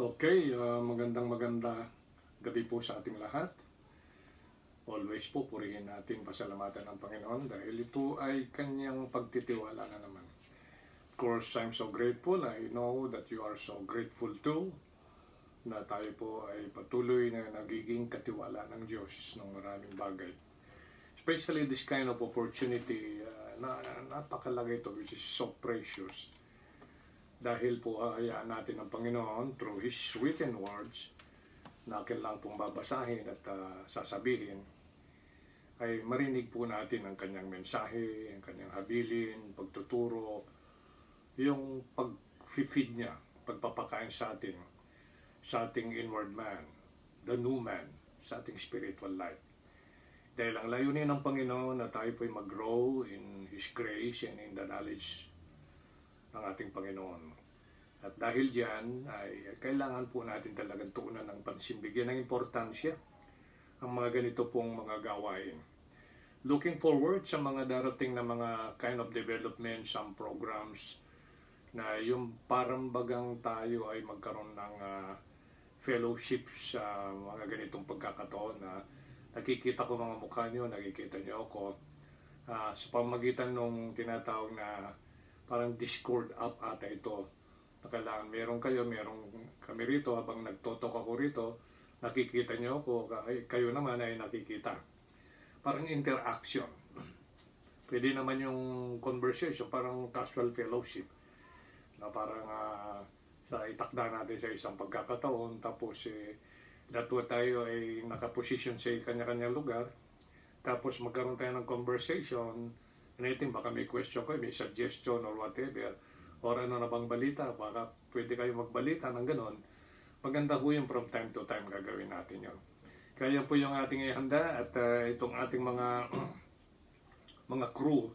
Okay, magandang gabi po sa ating lahat. Always po purihin natin, pasalamatan ng Panginoon dahil ito ay kanyang pagtitiwala na naman. Of course, I'm so grateful. I know that you are so grateful too na tayo po ay patuloy na nagiging katiwala ng Diyos ng maraming bagay. Especially this kind of opportunity na napakalaga ito, which is so precious. Dahil po hayaan natin ang Panginoon through His written words na kailangan pong babasahin at sasabihin, ay marinig po natin ang kanyang mensahe, ang kanyang habilin, pagtuturo, yung pag-feed niya, pagpapakain sa ating inward man, the new man, sa ating spiritual life. Dahil ang layunin ng Panginoon na tayo po'y mag-grow in His grace and in the knowledge ng ating Panginoon. At dahil diyan ay kailangan po natin talagang tuunan ng pansin, bigyan ng importansya ang mga ganito pong mga gawain. Looking forward sa mga darating na mga kind of development, some programs na yung parang bagang tayo ay magkaroon ng fellowship sa mga ganitong pagkakataon na nakikita ko mga mukha nyo, nakikita nyo ako sa pamagitan ng tinatawag na parang Discord app ata ito. Na kailangan meron kayo, meron kami rito, habang nagtotok ako rito, nakikita nyo ako, kayo naman ay nakikita. Parang interaction. Pwede naman yung conversation, parang casual fellowship. Na parang itakda natin sa isang pagkakataon, tapos lahat tayo ay nakaposisyon sa kanya-kanyang lugar, tapos magkaroon tayo ng conversation. Anything, baka may question kayo, may suggestion or whatever, or ano na bang balita, baka pwede kayo magbalita ng ganon. Maganda po yung from time to time gagawin natin yun. Kaya po yung ating ihanda at itong ating mga crew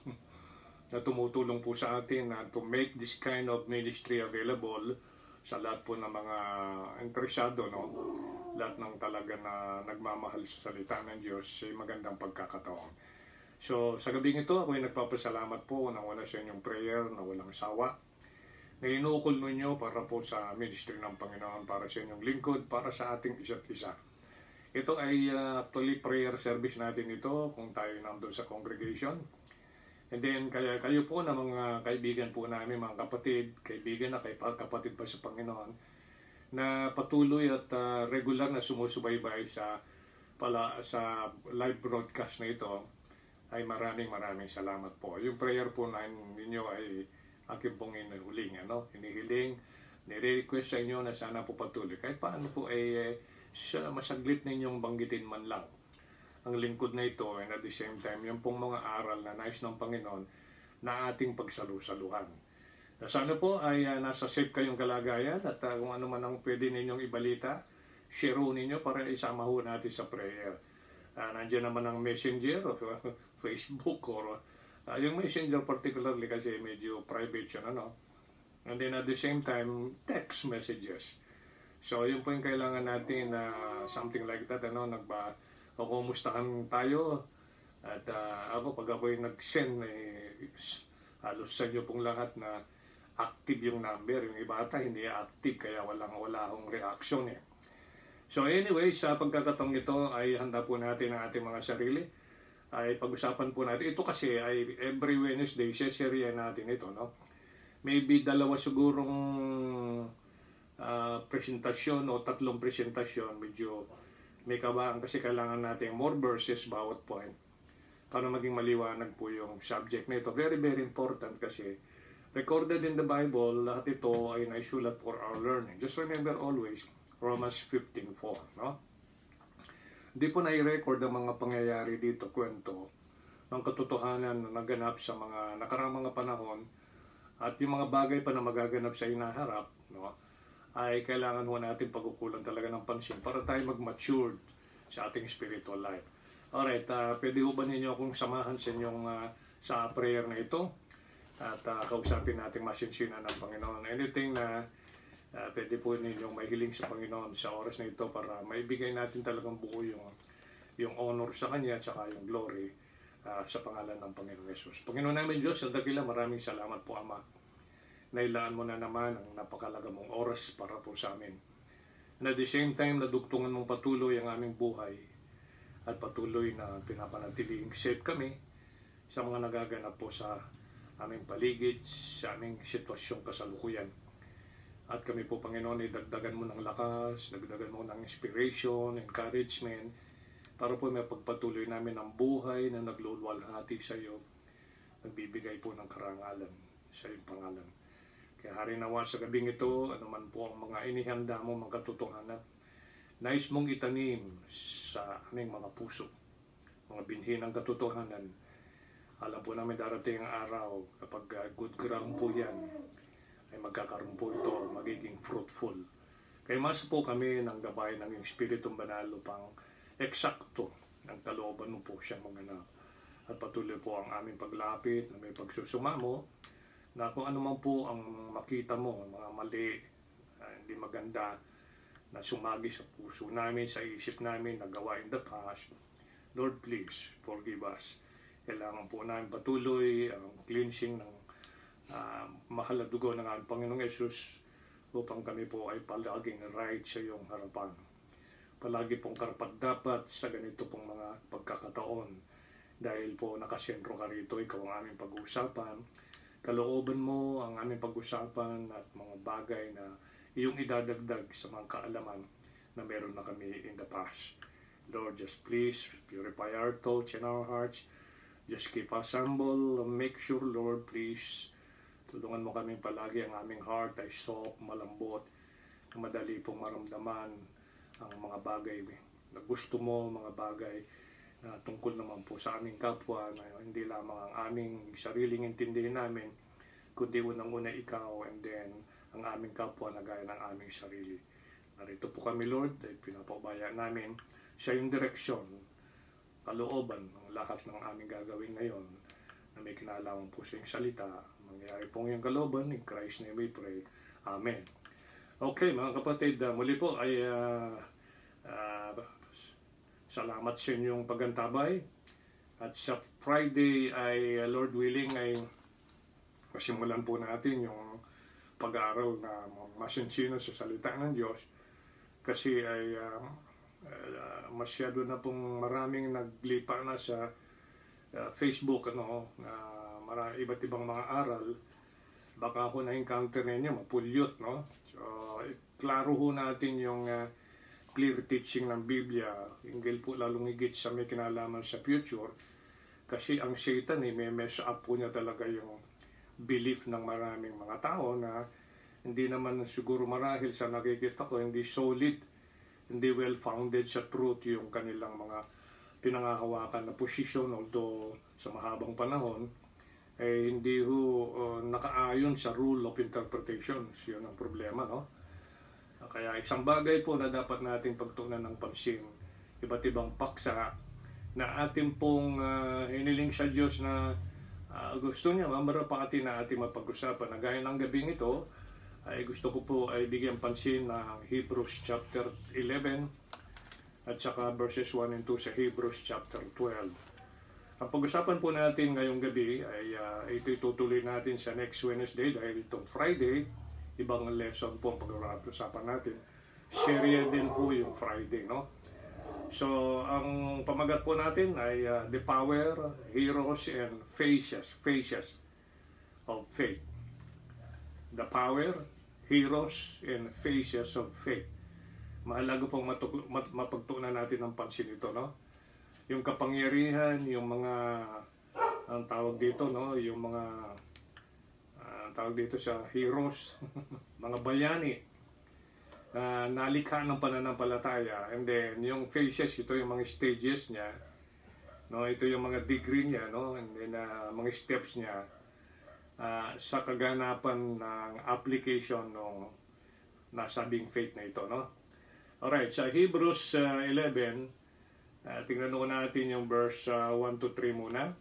na tumutulong po sa atin to make this kind of ministry available sa lahat po ng mga interesado, no? Lahat ng talaga na nagmamahal sa salita ng Diyos ay magandang pagkakataon. So, sa gabing ito, ako ay nagpapasalamat po na wala sa inyong prayer, na walang sawa, na inuukol ninyo para po sa ministry ng Panginoon, para sa inyong lingkod, para sa ating isa't isa. Ito ay actually prayer service natin ito kung tayo nandun sa congregation. And then, kaya kayo po na mga kaibigan po namin, mga kapatid, kaibigan na kapatid pa sa Panginoon, na patuloy at regular na sumusubaybay sa live broadcast na ito, ay maraming salamat po. Yung prayer po ninyo ay aking pong hinihiling, nire-request sa inyo na sana po patuloy. Kahit paano po ay masaglit ninyong banggitin man lang ang lingkod na ito, and at the same time, yung pong mga aral na nais ng Panginoon na ating pagsalusaluhan. Sana po ay nasa safe kayong kalagayan at kung ano man ang pwede ninyong ibalita, share ninyo para isama ho natin sa prayer. Nandiyan naman ang messenger o Facebook or yung messenger particularly kasi medyo private yun, and then at the same time text messages. So yun po yung kailangan natin na something like that, kumustahan tayo at ako pag ako yung nag-send halos sa inyo pong lahat na active yung number, yung iba ata hindi active kaya wala akong reaction So anyway, sa pagkakataong ito ay handa po natin ang ating mga sarili. Ay pag-usapan po natin. Ito kasi ay every Wednesday, share natin ito, Maybe dalawa sigurong presentasyon o tatlong presentasyon. Medyo may kabaan kasi kailangan natin more verses bawat point para maging maliwanag po yung subject na ito. Very important kasi recorded in the Bible, lahat ito ay naisulat for our learning. Just remember always, Romans 15:4, Hindi po nai-record ang mga pangyayari dito, kwento ng katotohanan na naganap sa mga nakaraang mga panahon at yung mga bagay pa na magaganap sa hinaharap, ay kailangan ho natin pagkukulan talaga ng pansin para tayo mag-matured sa ating spiritual life. Alright, pwede ho ba ninyo akong samahan sa inyong sa prayer na ito at kausapin natin masinsinan ng Panginoon. Anything na pwede po ninyong mahiling sa Panginoon sa oras na ito para maibigay natin talagang buo yung honor sa Kanya at saka yung glory sa pangalan ng Panginoon Jesus. Panginoon namin Diyos, sa dakila, maraming salamat po Ama. Nailaan mo na naman ang napakalaga mong oras para po sa amin. And at the same time, nadugtungan mong patuloy ang aming buhay at patuloy na pinapanatiling safe kami sa mga nagaganap po sa aming paligid, sa aming sitwasyong kasalukuyan. At kami po, Panginoon, ay dagdagan mo ng lakas, dagdagan mo ng inspiration, encouragement, para po may pagpatuloy namin ang buhay na nagluluwalhati sa iyo, nagbibigay po ng karangalan sa iyong pangalan. Kaya hari nawa sa gabing ito, anuman po ang mga inihanda mo, mga katotohanan, nais mong itanim sa aming mga puso, mga binhi ng katotohanan. Alam po namin darating ang araw, kapag good ground po yan, ay magkakaroon po ito, magiging fruitful. Kaya mas po kami ng gabay ng Espiritong Banal upang eksakto ng kalooban mo po siyang maganap. At patuloy po ang aming paglapit na may pagsusumamo na kung ano man po ang makita mo, mga mali, hindi maganda, na sumagi sa puso namin, sa isip namin, nagawa in the past, Lord, please forgive us. Kailangan po namin patuloy ang cleansing ng mahal na dugo ng aming Panginoong Yesus upang kami po ay palaging right sa iyong harapan. Palagi pong karapat-dapat sa ganito pong mga pagkakataon dahil po nakasentro ka rito, ikaw ang aming pag-uusapan. Kalooban mo ang aming pag-usapan at mga bagay na iyong idadagdag sa mga kaalaman na meron na kami in the past. Lord, just please purify our thoughts and our hearts. Just keep us humble. Make sure, Lord, please, tulungan mo kami palagi ang aming heart ay soft, malambot, madali pong maramdaman ang mga bagay na gusto mo, mga bagay na tungkol naman po sa aming kapwa, na hindi lamang ang aming sariling intindihin namin, kundi unang-una ikaw and then ang aming kapwa na gaya ng aming sarili. Narito po kami, Lord, ay pinapabaya namin sa iyong direksyon, kalooban ng lahat ng aming gagawin ngayon na may kinalaman po sa iyong salita. Mangyayari pong iyong kalooban, in Christ's name we pray. Amen. Okay, mga kapatid, muli po ay salamat sa inyong pagantabay. At sa Friday ay, Lord willing, ay masimulan po natin yung pag-aaral na masinsino sa salita ng Diyos. Kasi ay masyado na pong maraming naglipa na sa Facebook, iba't ibang mga aral. Baka ako na-encounter ninyo, mapulyot, no? So, klaro ho natin yung clear teaching ng Biblia, hinggil po lalong higit sa may kinalaman sa future, kasi ang Satan may mess up po niya talaga yung belief ng maraming mga tao na hindi naman siguro marahil sa nakikita ko, hindi solid, hindi well-founded sa truth yung kanilang mga pinangahawakan na posisyon, although sa mahabang panahon, eh hindi ho nakaayon sa rule of interpretation. Yun ang problema, no? Kaya isang bagay po na dapat nating pagtuunan ng pansin, iba't ibang paksa na ating pong hiniling sa Diyos na gusto niya, mamarapati na ating mapag-usapan. Na gaya ng gabing ito, ay gusto ko po ay bigyan pansin ng Hebrews chapter 11 at saka verses 1 and 2 sa Hebrews chapter 12. Ang pag-usapan po natin ngayong gabi ay ito itutuloy natin sa next Wednesday dahil itong Friday, ibang lesson po ang pag-usapan natin. Serye din po yung Friday, no? So, ang pamagat po natin ay the power, heroes, and phases of faith. The power, heroes, and phases of faith. Mahalaga pong mapagtuunan natin ng pansin ito, no? Yung kapangyarihan, yung mga, ang tawag dito, no? Yung mga, tawag dito sa heroes, mga bayani, nalikha ng pananampalataya. And then, yung phases, ito yung mga stages niya, no? Ito yung mga degree niya, no? And then, mga steps niya sa kaganapan ng application ng nasabing faith na ito, no? Alright, sa Hebrews 11, tingnan natin yung verse 1 to 3 muna.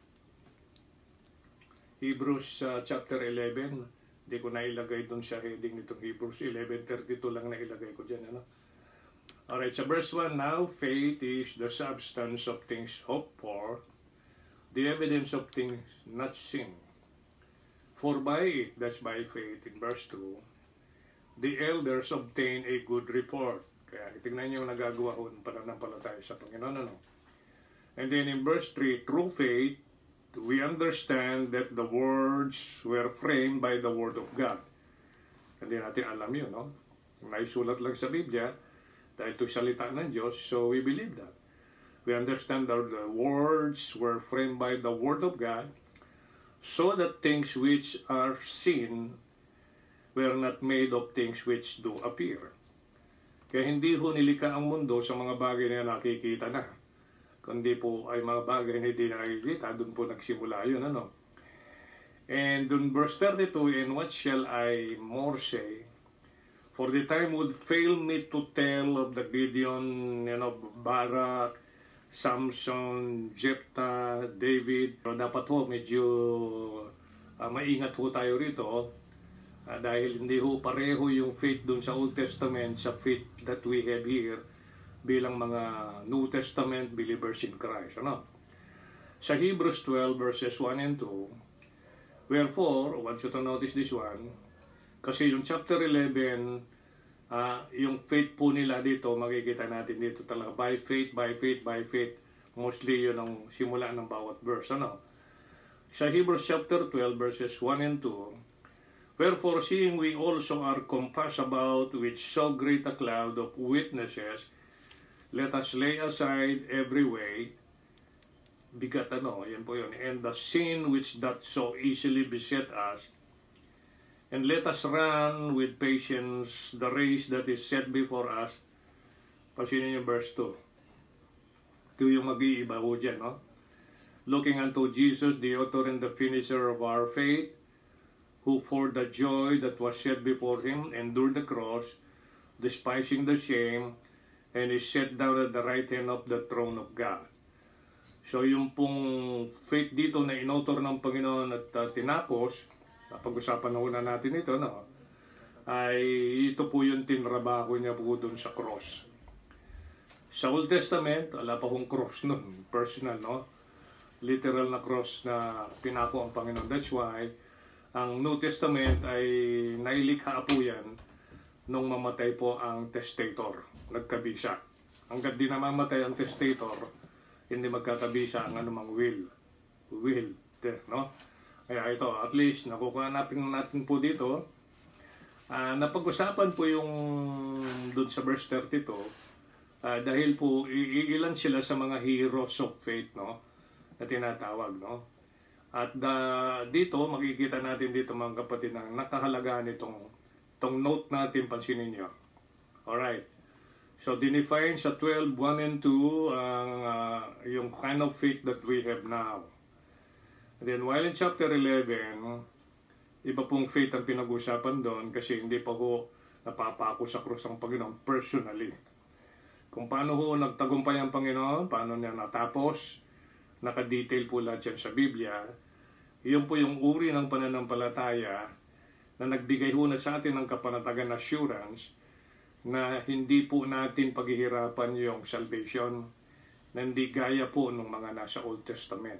Hebrews chapter 11, hindi ko nailagay doon sa heading nitong Hebrews 11:32 lang nailagay ko dyan, ano? Alright, sa verse 1, now faith is the substance of things hoped for, the evidence of things not seen. For by it, that's by faith, in verse 2, the elders obtained a good report. Kaya tignan niyo yung nagagawa ho ng pananampalataya sa Panginoon. Ano? And then in verse 3, through faith, we understand that the words were framed by the Word of God. Hindi natin alam yun, no? Naisulat lang sa Biblia, dahil ito salita ng Diyos, so we believe that. We understand that the words were framed by the Word of God, so that things which are seen were not made of things which do appear. Kaya hindi ho nilikha ang mundo sa mga bagay na nakikita na. Kundi po ay mga bagay na hindi nakikita, doon po nagsimula yun, ano? And in verse 32, and what shall I more say? For the time would fail me to tell of the Gideon, Barak, Samson, Jephthah, David. Pero dapat ho, medyo maingat ho tayo rito. Dahil hindi ho pareho yung faith dun sa Old Testament sa faith that we have here bilang mga New Testament believers in Christ. Ano? Sa Hebrews 12 verses 1 and 2, wherefore, I want you to notice this one, kasi yung chapter 11, yung faith po nila dito, makikita natin dito talaga, by faith, by faith, by faith. Mostly yun ang simula ng bawat verse. Ano? Sa Hebrews chapter 12 verses 1 and 2, wherefore, seeing we also are compassed about with so great a cloud of witnesses, let us lay aside every weight, bigat yan po yun, and the sin which doth so easily beset us, and let us run with patience the race that is set before us. Pasinin niyo verse 2. Ito yung mag-iiba ho dyan, no? Looking unto Jesus, the author and the finisher of our faith, who for the joy that was set before him endured the cross, despising the shame, and is set down at the right hand of the throne of God. So yung pong faith dito na inauthor ng Panginoon at tinapos, pag-usapan na natin ito, no? Ay ito po yung tinrabaho niya po doon sa cross. Sa Old Testament, wala pa hong cross nun, personal, no? Literal na cross na pinako ang Panginoon. That's why, ang New Testament ay nailikha po yan nung mamatay po ang testator, nagkabisa. Hanggat di namamatay ang testator, hindi magkakabisa ang anumang will, no? Kaya ito, at least, nakukuhanapin natin po dito, napag-usapan po yung doon sa verse 32, dahil po, ilan sila sa mga heroes of faith, no? Na tinatawag, no? At dito, makikita natin dito mga kapatid na nakahalaga itong note natin, pansinin nyo. Alright. So, dinefine sa 12, 1 and 2, yung kind of faith that we have now. And then, while in chapter 11, iba pong faith ang pinag-usapan doon kasi hindi pa ho napapako sa krus ang Panginoon personally. Kung paano ho nagtagumpay ang Panginoon, paano niya natapos, naka-detail po lahat yan sa Biblia. Iyon po yung uri ng pananampalataya na nagbigay ho na sa atin ng kapanatagan assurance na hindi po natin paghihirapan yung salvation na hindi gaya po ng mga nasa Old Testament.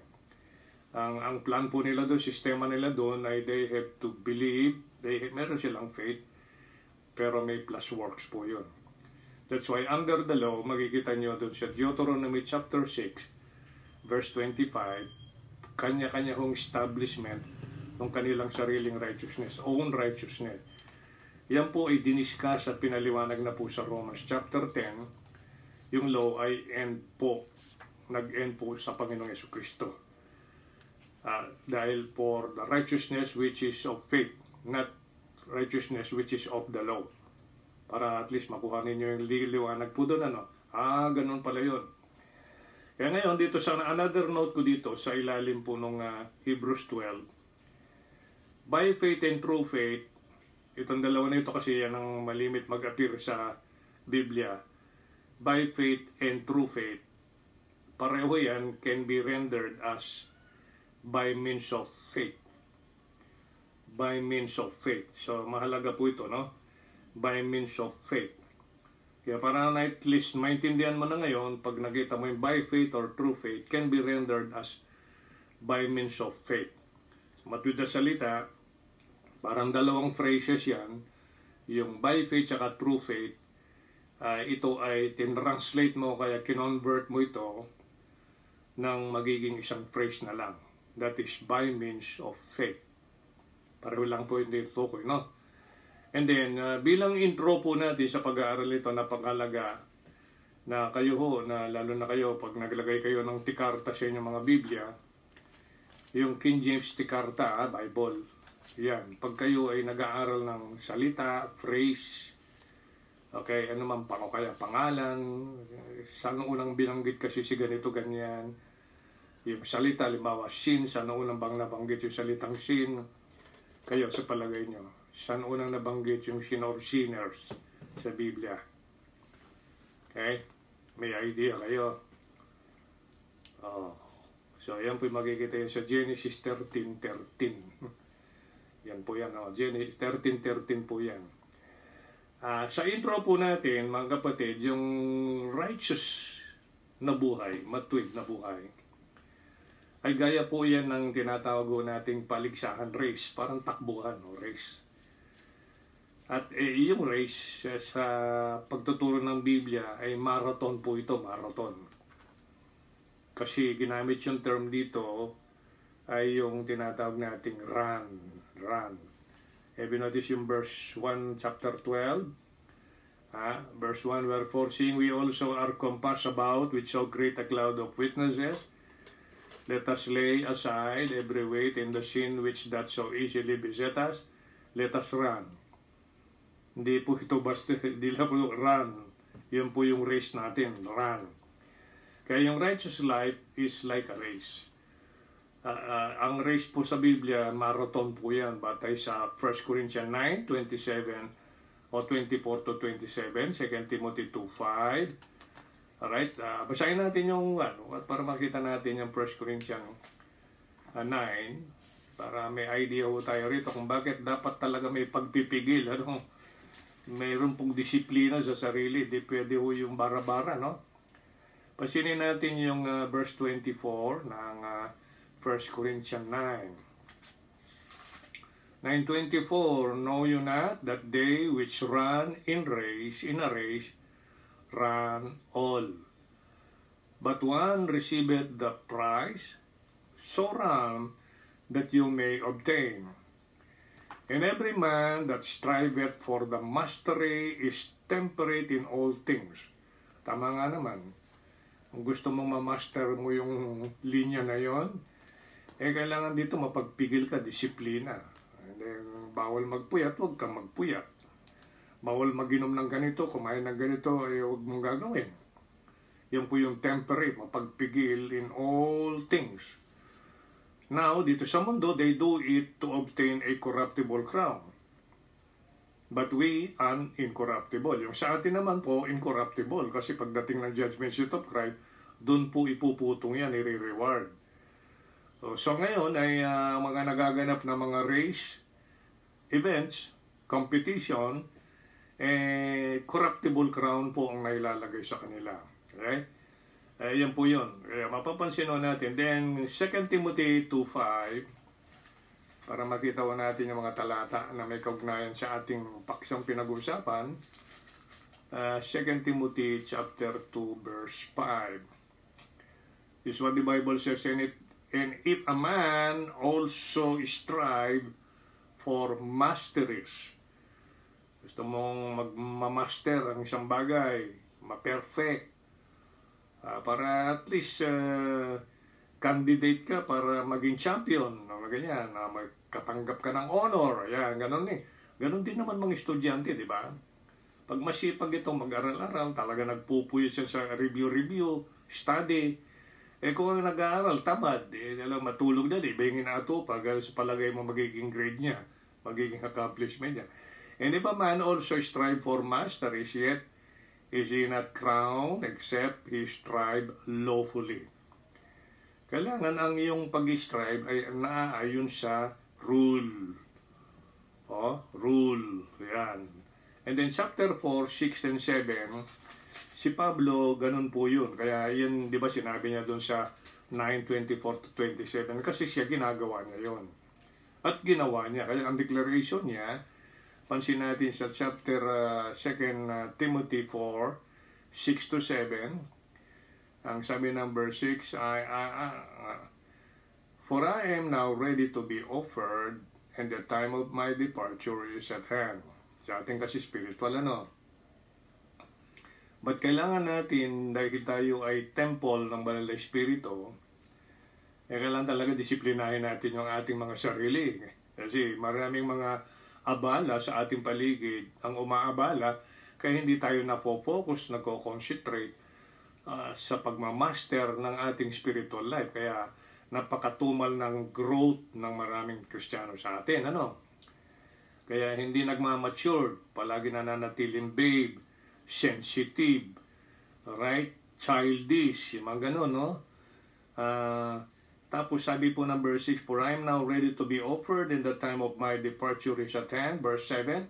Ang plan po nila doon, sistema nila doon ay they have to believe, meron silang faith, pero may plus works po yun. That's why under the law, makikita nyo doon sa Deuteronomy chapter 6, verse 25, kanya-kanya hong establishment ng kanilang sariling righteousness, own righteousness. Yan po ay diniscuss at pinaliwanag na po sa Romans chapter 10, yung law ay nag-end po sa Panginoong Jesucristo. Dahil for the righteousness which is of faith, not righteousness which is of the law. Para at least makuha ninyo yung liwanag po doon, ano? Ganun pala yun. Kaya ngayon, dito sa another note ko dito, sa ilalim po nung Hebrews 12, by faith and true faith, itong dalawa na ito kasi yan ang malimit mag-appear sa Biblia, by faith and true faith, pareho yan can be rendered as by means of faith. By means of faith. So, mahalaga po ito, no? By means of faith. Kaya para na at least maintindihan mo na ngayon, pag nakita mo yung by faith or true faith, can be rendered as by means of faith. Matuwid na salita, parang dalawang phrases yan, yung by faith at true faith, ito ay tinranslate mo, kaya kinonvert mo ito ng magiging isang phrase na lang. That is by means of faith. Pareho lang po yung tinutukoy, no? And then, bilang intro po natin sa pag-aaral ito, napakahalaga na kayo ho, na lalo na kayo, pag naglagay kayo ng tikarta sa inyong mga Biblia, yung King James tikarta, Bible, yan. Pag kayo ay nag-aaral ng salita, phrase, okay, ano man pa kaya pangalan, saan unang binanggit kasi si ganito, ganyan, yung salita, halimbawa, sin, saan unang bang nabanggit yung salitang sin, kayo sa palagay nyo, saan unang nabanggit yung sin or sinners sa Biblia? Okay? May idea kayo? Oh. So, yan po yung makikita yun sa Genesis 13:13. Yan po yan. Oh. Genesis 13:13 po yan. Sa intro po natin, mga kapatid, yung righteous na buhay, matuwid na buhay, ay gaya po yan ng tinatawag nating paligsahan race, parang takbuhan o race. At yung race sa pagtuturo ng Biblia ay marathon po ito, marathon. Kasi ginamit yung term dito ay yung tinatawag nating run. Have you noticed yung verse 1, chapter 12? Verse 1, wherefore seeing we also are compassed about with so great a cloud of witnesses, let us lay aside every weight and the sin which doth so easily beset us, let us run. Hindi po ito basta, hindi lang po run. Yun po yung race natin, run. Kaya yung righteous life is like a race. Ang race po sa Biblia, marathon po yan. Batay sa 1 Corinthians 9:27 o 24 to 27, 2 Timothy 2:5. Alright, basahin natin yung para makita natin yung 1 Corinthians 9, para may idea po tayo rito kung bakit dapat talaga may pagpipigil. Mayroon pong disiplina sa sarili, di pwede ho yung bara-bara, no? Pasinin natin yung verse 24 ng 1 Corinthians 9. 9:24, know you not that they which run in a race, run all. But one receiveth the prize, so run that you may obtain. And every man that striveth for the mastery is temperate in all things. Tama nga naman. Kung gusto mong ma-master mo yung linya na yon, kailangan dito mapagpigil ka, disiplina. And then, bawal magpuyat, huwag kang magpuyat. Bawal maginom ng ganito, kumain ng ganito, huwag mong gagawin. Yan po yung temperate, mapagpigil in all things. Now, dito sa mundo, they do it to obtain a corruptible crown. But we, an incorruptible. Yung sa atin naman po, incorruptible. Kasi pagdating ng judgment seat of Christ, doon po ipuputong yan, i-reward. So ngayon ay mga nagaganap na mga race, events, competition, corruptible crown po ang nailalagay sa kanila. Okay? Yan po yun. Kaya mapapansin natin. Then, 2 Timothy 2:5, para makita natin yung mga talata na may kaugnayan sa ating paksang pinag-uusapan. 2 Timothy chapter 2, verse 5. This is what the Bible says in it. And if a man also strive for masteries, gusto mong magmamaster ang isang bagay, ma-perfect, para at least candidate ka para maging champion, ganyan, magkatanggap ka ng honor, yan, ganun eh. Ganun din naman mga estudyante, di ba? Pag masipag itong mag-aral-aral, talaga nagpupuyos siya sa review, study. Kung ang nag-aaral, tamad, matulog na, iba yung inaatupag, sa palagay mo magiging grade niya, magiging accomplishment niya. And if a man also strive for masteries, yet is he not crowned except he strive lawfully. Kailangan ang iyong pag-strive ay naaayon sa rule. Rule. Yan. And then chapter 4, 6 and 7, si Pablo, ganun po yun. Kaya yun, di ba sinabi niya dun sa 9:24 to 27, kasi siya ginagawa niya yun. At ginawa niya. Kaya ang declaration niya, pansin natin sa chapter 2 Timothy 4, 6 to 7. Ang sabi ng verse 6 ay, "For I am now ready to be offered, and the time of my departure is at hand." Sa ating kasi spiritual, ano? But kailangan natin, dahil tayo ay temple ng Banal na Espiritu, kailangan talaga disiplinahin natin yung ating mga sarili. Kasi maraming mga abala sa ating paligid ang umaabala, kaya hindi tayo nafo-focus, nagko-concentrate sa pagmamaster ng ating spiritual life. Kaya napakatumal ng growth ng maraming Kristiyano sa atin, ano? Kaya hindi nagmamature, palagi nananatiling babe, sensitive, right? Childish, yung mga ganun, no? Tapos sabi po ng verse 6, "For I am now ready to be offered, and the time of my departure is at hand." Verse 7,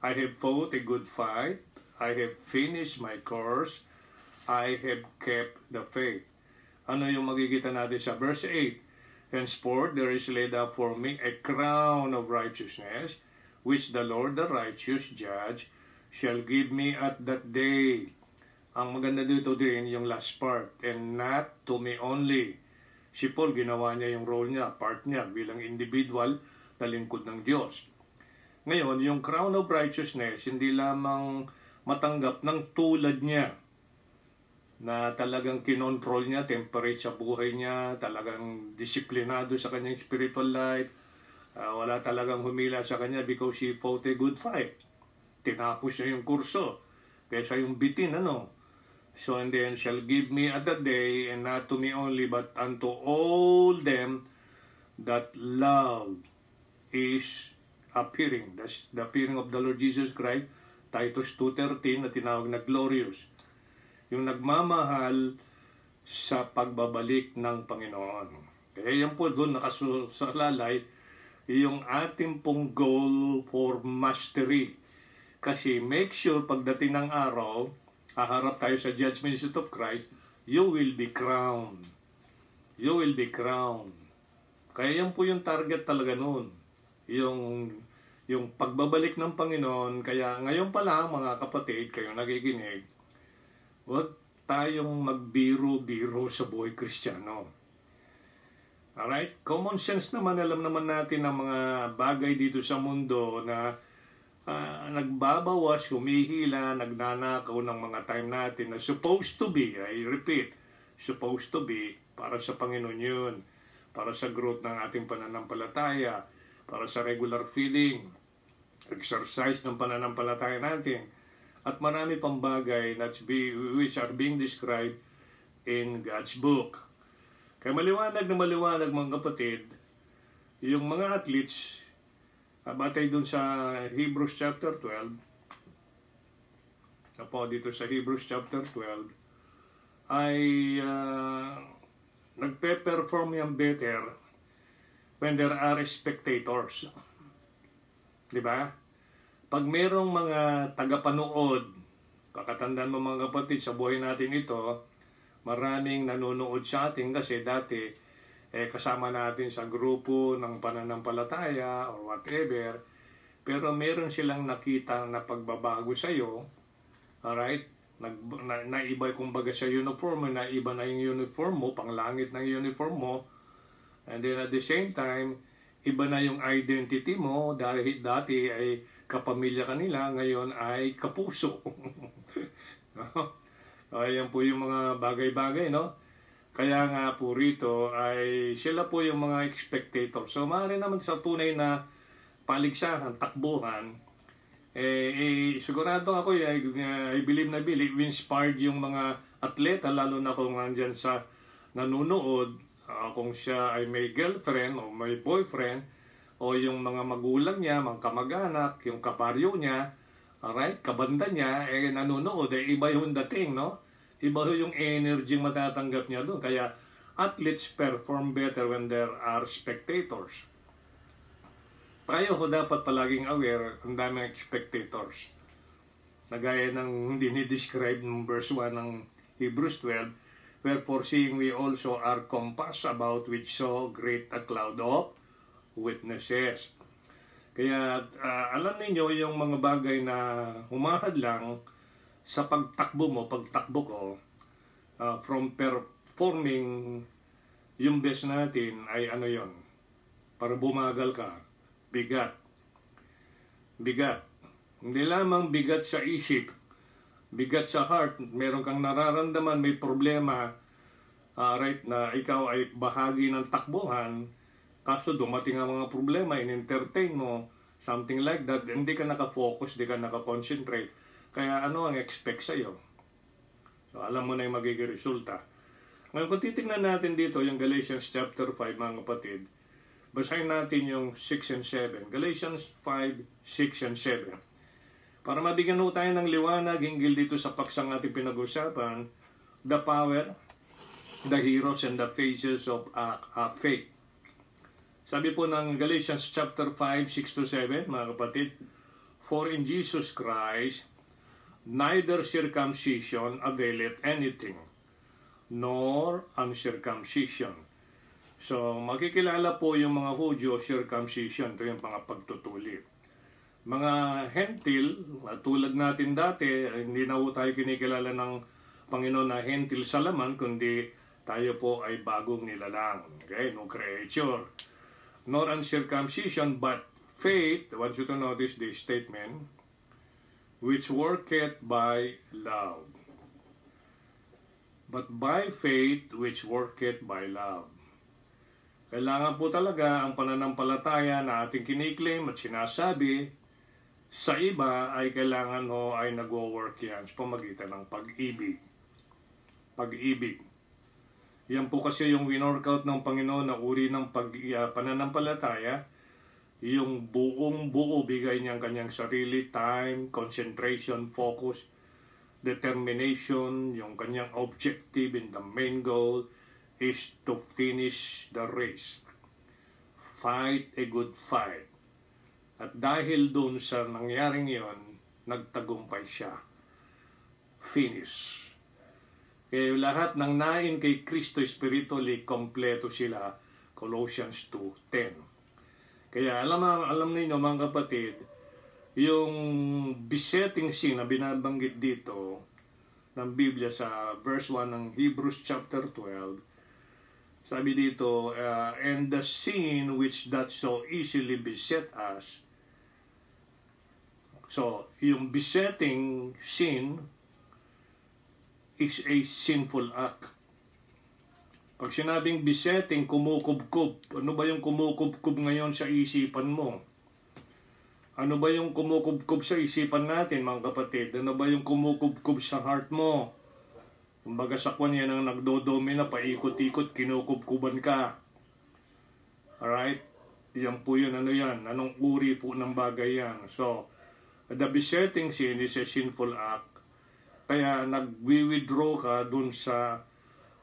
"I have fought a good fight, I have finished my course, I have kept the faith." Ano yung magkikita natin sa verse 8? "Henceforth there is laid up for me a crown of righteousness, which the Lord, the righteous judge, shall give me at that day." Ang maganda dito din yung last part, "And not to me only." Si Paul, ginawa niya yung role niya, part niya bilang individual na lingkod ng Diyos. Ngayon, yung crown of righteousness, hindi lamang matanggap ng tulad niya, na talagang kinontrol niya, temperate sa buhay niya, talagang disiplinado sa kanyang spiritual life, wala talagang humila sa kanya because he fought a good fight. Tinapos niya yung kurso, kaysa yung bitin, ano? "So and then shall give me at that day, and not to me only, but unto all them that love is appearing." That's the appearing of the Lord Jesus Christ. Titus 2:13 na tinawag na glorious. Yung nagmamahal sa pagbabalik ng Panginoon. Kaya yan po doon nakasalalay yung ating pong goal for mastery. Kasi make sure pagdating ng araw, haharap tayo sa judgment seat of Christ, you will be crowned. You will be crowned. Kaya yan po yung target talaga noon. Yung pagbabalik ng Panginoon. Kaya ngayon pa lang, mga kapatid, kayo nakikinig, huwag tayong magbiro-biro sa buhay Kristiyano. Alright? Common sense naman, alam naman natin ang mga bagay dito sa mundo na nagbabawas, humihila, nagnanakaw ng mga time natin na supposed to be, I repeat, supposed to be para sa Panginoon yun, para sa growth ng ating pananampalataya, para sa regular feeding, exercise ng pananampalataya natin, at marami pang bagay which are being described in God's book. Kaya maliwanag na maliwanag, mga kapatid, yung mga athletes, batay dun sa Hebrews chapter 12, dito sa Hebrews chapter 12, ay nagpe-perform yung better when there are spectators. Diba? Pag merong mga tagapanood, kakatandaan mo mga kapatid, sa buhay natin ito, maraming nanonood sa atin kasi dati, kasama natin sa grupo ng pananampalataya or whatever, pero meron silang nakita na pagbabago sa iyo, alright? Naiba kumbaga sa uniform mo, naiba na yung uniform mo, panglangit ng uniform mo, and then at the same time, iba na yung identity mo, dahil dati ay kapamilya kanila, ngayon ay kapuso. Ayan po yung mga bagay-bagay, no? Kaya nga po rito ay sila po yung mga spectator. So maaari naman sa tunay na paligsahan, takbuhan, sigurado ako, I believe inspired yung mga atleta, lalo na kung nandyan sa nanunood, kung siya ay may girlfriend o may boyfriend, o yung mga magulang niya, mga kamag-anak, yung kaparyo niya, alright, kabanda niya, nanunood, iba yung dating, no? Iba yung energy matatanggap niya doon. Kaya athletes perform better when there are spectators. Tayo dapat palaging aware, ang daming spectators. Nagaya ng dinidescribe ng verse 1 ng Hebrews 12, "Wherefore seeing we also are compassed about with so great a cloud of witnesses." Kaya alam niyo yung mga bagay na humahadlang sa pagtakbo ko, from performing yung best natin ay ano yon, para bumagal ka, bigat. Bigat. Hindi lamang bigat sa isip, bigat sa heart. Meron kang nararamdaman, may problema, right, na ikaw ay bahagi ng takbuhan, kaso dumating ang mga problema, in-entertain mo, something like that, hindi ka nakafocus, hindi ka nakakonsentrate. Kaya ano ang expect sa'yo? So, alam mo na yung magiging resulta. Ngayon, kung titignan natin dito yung Galatians chapter 5, mga kapatid, basahin natin yung 6 and 7. Galatians 5, 6 and 7. Para mabigyan mo tayo ng liwanag hinggil dito sa paksang ating pinag-usapan, the power, the heroes, and the phases of faith. Sabi po ng Galatians chapter 5, 6 to 7, mga kapatid, for in Jesus Christ, neither circumcision availeth anything, nor uncircumcision. So, makikilala po yung mga Hudyo, circumcision, ito yung mga pagtutuli. Mga Hentil, tulad natin dati, hindi na po tayo kinikilala ng Panginoon na Hentil sa laman, kundi tayo po ay bagong nilalang. Okay? No creature. Nor uncircumcision, but faith, I want you to notice this statement, which worketh by love. But by faith, which worketh by love. Kailangan po talaga ang pananampalataya na ating kiniklaim at sinasabi sa iba ay kailangan ho ay nagwo-work yan sa pamagitan ng pag-ibig. Pag-ibig. Yan po kasi yung winorkout ng Panginoon na uri ng pananampalataya, yung buong buo bigay niyang kanyang sarili, time, concentration, focus, determination, yung kanyang objective and the main goal is to finish the race. Fight a good fight. At dahil dun sa nangyaring yon, nagtagumpay siya. Finish. Kaya lahat ng nain kay Kristo spiritually, kompleto sila. Colossians 2:10. Kaya alam ninyo mga kapatid, yung besetting sin na binabanggit dito ng Biblia sa verse 1 ng Hebrews chapter 12, sabi dito, and the sin which doth so easily beset us. So, yung besetting sin is a sinful act. Pag sinabing besetting, kumukubkub. Ano ba yung kumukubkub ngayon sa isipan mo? Ano ba yung kumukubkub sa isipan natin, mga kapatid? Ano ba yung kumukubkub sa heart mo? Kumbaga sa kwan yan ang nagdodomina, paikot-ikot, kinukubkuban ka. Alright? Yan po yun, ano yan? Anong uri po ng bagay yan? So, the besetting sin is a sinful act. Kaya nagwi-withdraw ka dun sa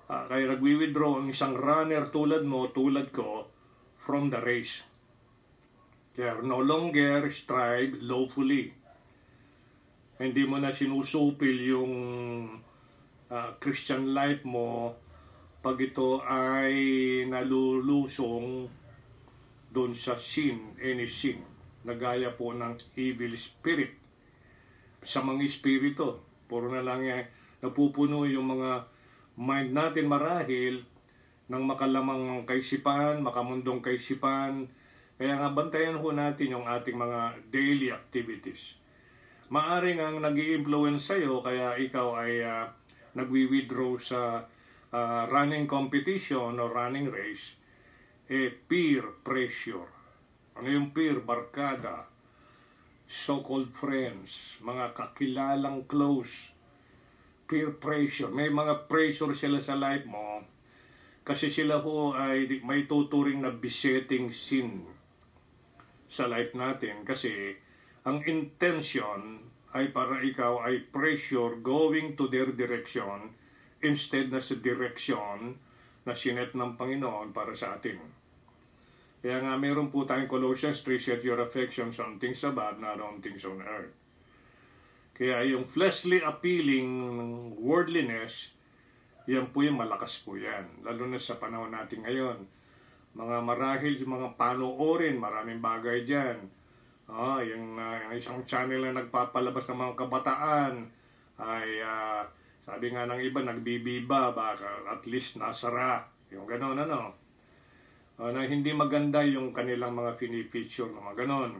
kaya nagwi-withdraw ang isang runner tulad mo, tulad ko, from the race. Kaya no longer strive lawfully. Hindi mo na sinusupil yung Christian life mo pag ito ay nalulusong doon sa sin, any sin, na gaya po ng evil spirit. Sa mga espiritu, puro na lang yan, napupuno yung mga mind natin marahil ng makalamang kaisipan, makamundong kaisipan. Kaya nga bantayan ho natin yung ating mga daily activities. Maaring ang nag-i-influence sa'yo kaya ikaw ay nagwi-withdraw sa running competition o running race, peer pressure. Ano yung peer? Barkada, so-called friends, mga kakilalang close. Peer pressure. May mga pressure sila sa life mo kasi sila ho ay may tuturing na besetting sin sa life natin kasi ang intention ay para ikaw ay pressure going to their direction instead na sa direction na sinet ng Panginoon para sa atin. Kaya nga meron po tayong Colossians 3, set your affections on things above, not on things on earth. Kaya yung fleshly appealing worldliness, yan po yung malakas po yan. Lalo na sa panahon natin ngayon. Mga marahil, mga panoorin, maraming bagay dyan. Yung isang channel na nagpapalabas ng mga kabataan ay sabi nga ng iba, nagbibiba, baka at least nasara. Yung gano'n, na hindi maganda yung kanilang mga pinipicture na mga gano'n.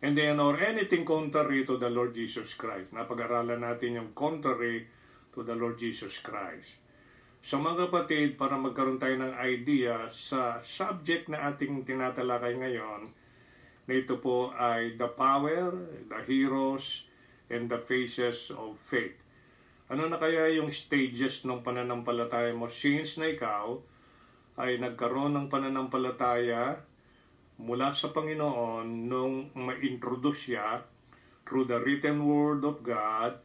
And then, or anything contrary to the Lord Jesus Christ. Napag-aralan natin yung contrary to the Lord Jesus Christ. So mga kapatid, para magkaroon tayo ng idea sa subject na ating tinatalakay ngayon, na ito po ay the power, the heroes, and the phases of faith. Ano na kaya yung stages ng pananampalataya mo since na ikaw ay nagkaroon ng pananampalataya mula sa Panginoon nung ma-introduce siya through the written word of God,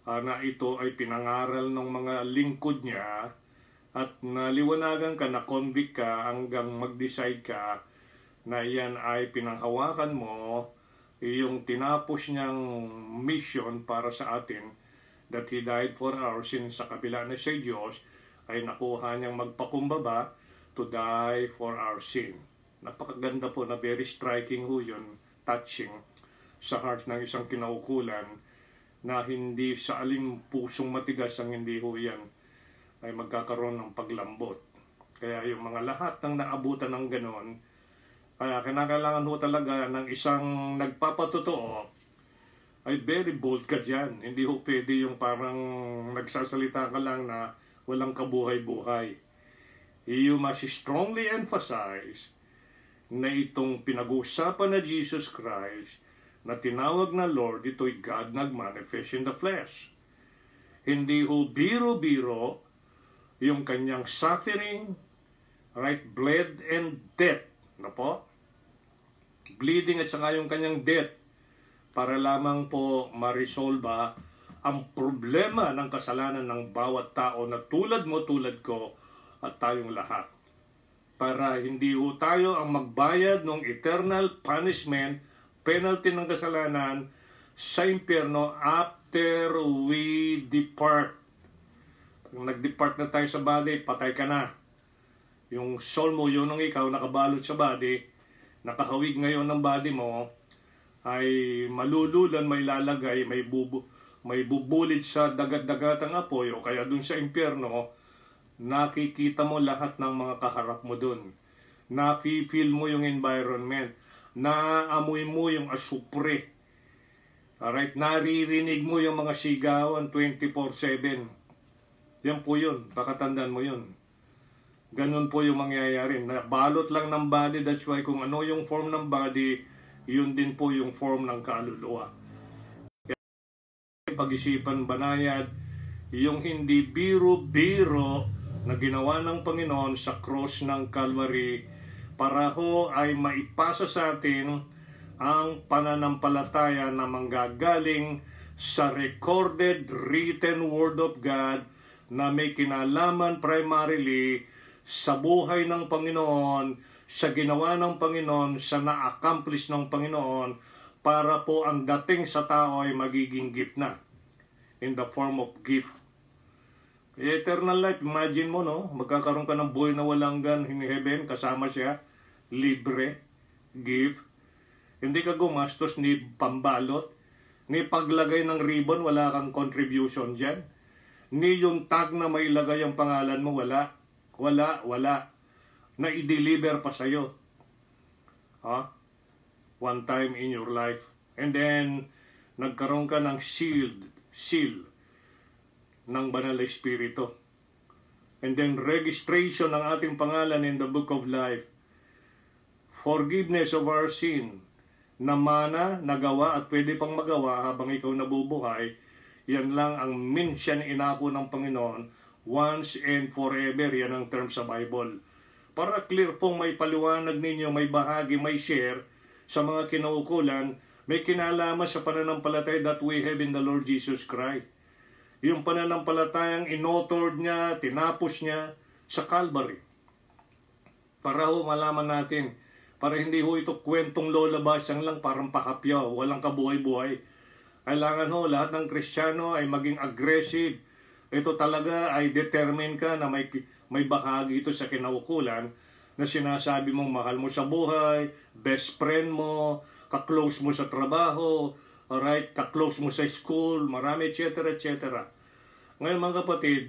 na ito ay pinangaral ng mga lingkod niya at naliwanagan ka, na-convict ka hanggang mag-decide ka na yan ay pinanghawakan mo, yung tinapos niyang mission para sa atin, that He died for our sins sa kabila na siya Diyos, ay nakuha niyang magpakumbaba to die for our sin. Napakaganda po, na very striking ho yun, touching sa heart ng isang kinaukulan, na hindi sa aling pusong matigas ang hindi ho yan ay magkakaroon ng paglambot. Kaya yung mga lahat ng naabutan ng ganon, kaya kinakailangan ho talaga ng isang nagpapatotoo, ay very bold ka dyan. Hindi ho pwede yung parang nagsasalita ka lang na walang kabuhay-buhay. You must strongly emphasize na itong pinag-uusapan na Jesus Christ, na tinawag na Lord, ito'y God nagmanifest in the flesh. Hindi ho biro-biro yung kanyang suffering, right, bled and death. Ano po? Bleeding at saka yung kanyang death, para lamang po ma-resolve ang problema ng kasalanan ng bawat tao na tulad mo, tulad ko, at tayong lahat. Para hindi ho tayo ang magbayad ng eternal punishment, penalty ng kasalanan sa impyerno after we depart. Pag nag-depart na tayo sa body, patay ka na. Yung soul mo, yun ang ikaw, nakabalot sa body, nakahawig ngayon ng body mo, ay malululan, may lalagay, may bubulid sa dagat-dagatang apoy o kaya dun sa impyerno. Nakikita mo lahat ng mga kaharap mo dun. Nafi-feel mo yung environment. Naamoy mo yung asupre. Alright? Naririnig mo yung mga sigawan 24/7. Yan po yun. Pakatandaan mo yun. Ganun po yung mangyayari. Balot lang ng body. That's why kung ano yung form ng body, yun din po yung form ng kaluluwa. Kaya pag-isipan banayad, yung hindi biro-biro na ginawa ng Panginoon sa cross ng Calvary, para ho ay maipasa sa atin ang pananampalataya na manggagaling sa recorded written word of God na may kinalaman primarily sa buhay ng Panginoon, sa ginawa ng Panginoon, sa na-accomplish ng Panginoon, para po ang dating sa tao ay magiging gift na, in the form of gift. Eternal life, imagine mo, no? Magkakaroon ka ng buhay na walang gan in heaven, kasama siya, libre, gift. Hindi ka gumastos ni pambalot, ni paglagay ng ribbon, wala kang contribution dyan. Ni yung tag na may lagay ang pangalan mo, wala. Na i-deliver pa sa'yo. One time in your life. And then, nagkaroon ka ng seal ng Banal na Espiritu. And then, registration ng ating pangalan in the Book of Life. Forgiveness of our sin. Na mana, nagawa at pwede pang magawa habang ikaw nabubuhay. Yan lang ang minsan inako ng Panginoon. Once and forever. Yan ang term sa Bible. Para clear pong may paliwanag ninyo, may bahagi, may share sa mga kinaukulan, may kinalaman sa pananampalataya that we have in the Lord Jesus Christ. Yung pananampalatayang inotored niya, tinapos niya sa Calvary. Para ho malaman natin, para hindi ho ito kwentong lola basyang lang, parang pakapyaw, walang kabuhay-buhay. Kailangan ho lahat ng Kristiyano ay maging aggressive. Ito talaga ay determine ka na may bahagi ito sa kinaukulan na sinasabi mong mahal mo sa buhay, best friend mo, ka-close mo sa trabaho, alright, ka-close mo sa school, marami, etc., etc. Ngayon mga kapatid,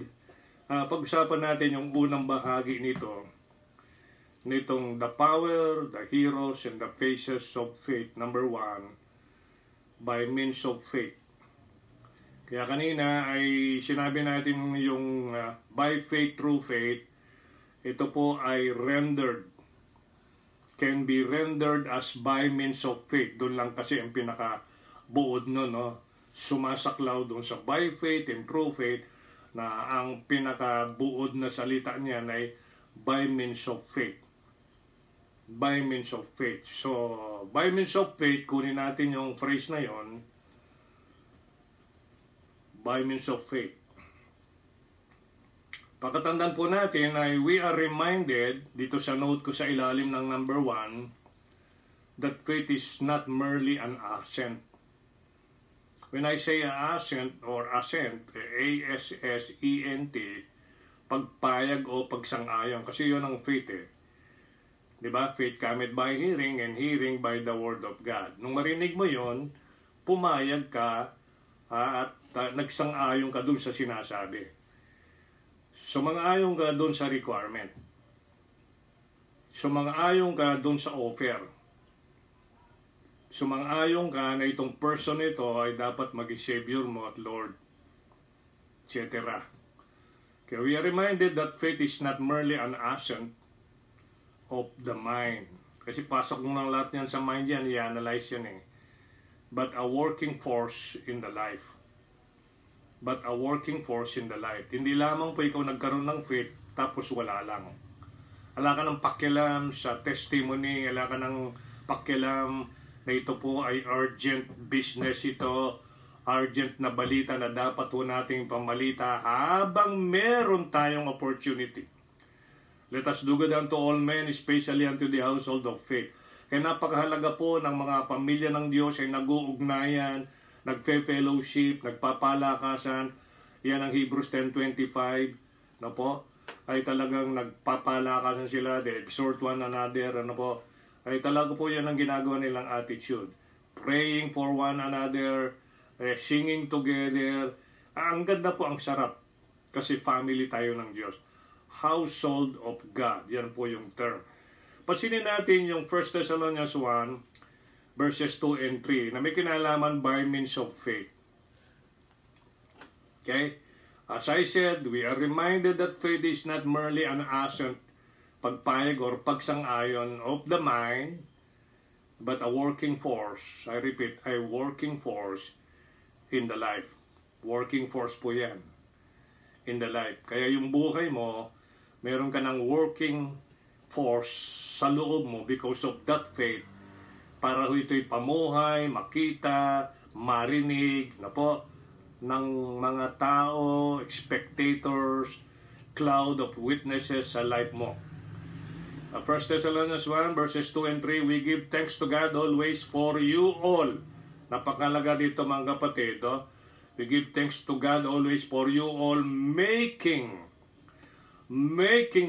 pag-usapan natin yung unang bahagi nitong the power, the heroes, and the phases of faith. Number 1, by means of faith. Kaya kanina ay sinabi natin yung by faith, through faith. Ito po ay can be rendered as by means of faith. Doon lang kasi ang pinakabuod nun, no? Sumasaklaw doon sa by faith and through faith, na ang pinakabuod na salita niyan ay by means of faith. By means of faith. So, by means of faith, kunin natin yung phrase na yon. By means of faith. Pagkatandaan po natin ay we are reminded, dito sa note ko sa ilalim ng number 1, that faith is not merely an assent. When I say assent or assent, A-S-S-E-N-T, pagpayag o pagsang-ayon, kasi yun ang faith eh. Diba? Faith cometh by hearing, and hearing by the word of God. Nung marinig mo yon, pumayag ka at nagsang-ayon ka dun sa sinasabi. Sumang-ayon ka dun sa requirement. Sumang-ayon ka dun sa offer. Sumang-ayon ka na itong person ito ay dapat maging Savior mo at Lord, etc. Okay, we are reminded that faith is not merely an assent of the mind. Kasi pasok mo ng lahat yan sa mind yan, i-analyze yan eh. But a working force in the life. But a working force in the life. Hindi lamang po ikaw nagkaroon ng faith, tapos wala lang. Wala ka ng pakialam sa testimony, wala ka ng pakialam na ito po ay urgent business ito, urgent na balita na dapat po nating pamalita habang meron tayong opportunity. Let us do good unto all men, especially unto the household of faith. Kaya napakahalaga po ng mga pamilya ng Diyos ay nag-uugnayan, nagfe-fellowship, nagpapalakasan. Yan ang Hebrews 10:25, no po? Ay talagang nagpapalakasan sila, they exhort one another, ano po? Ay talaga po yan ang ginagawa nilang attitude. Praying for one another, singing together. Ang ganda po, ang sarap. Kasi family tayo ng Diyos. Household of God. Yan po yung term. Pansinin natin yung 1 Thessalonians 1, verses 2 and 3, na may kinalaman by means of faith. Okay? As I said, we are reminded that faith is not merely an assent, pagpayag or pagsang-ayon of the mind, but a working force. I repeat, a working force in the life. Working force po yan. In the life. Kaya yung buhay mo, meron ka ng working force sa loob mo because of that faith, para ito'y pamuhay, makita, marinig, na po, ng mga tao, spectators, cloud of witnesses sa life mo. 1 Thessalonians 1, verses 2 and 3, we give thanks to God always for you all. Napakalaga dito mga kapatid. Oh? We give thanks to God always for you all, making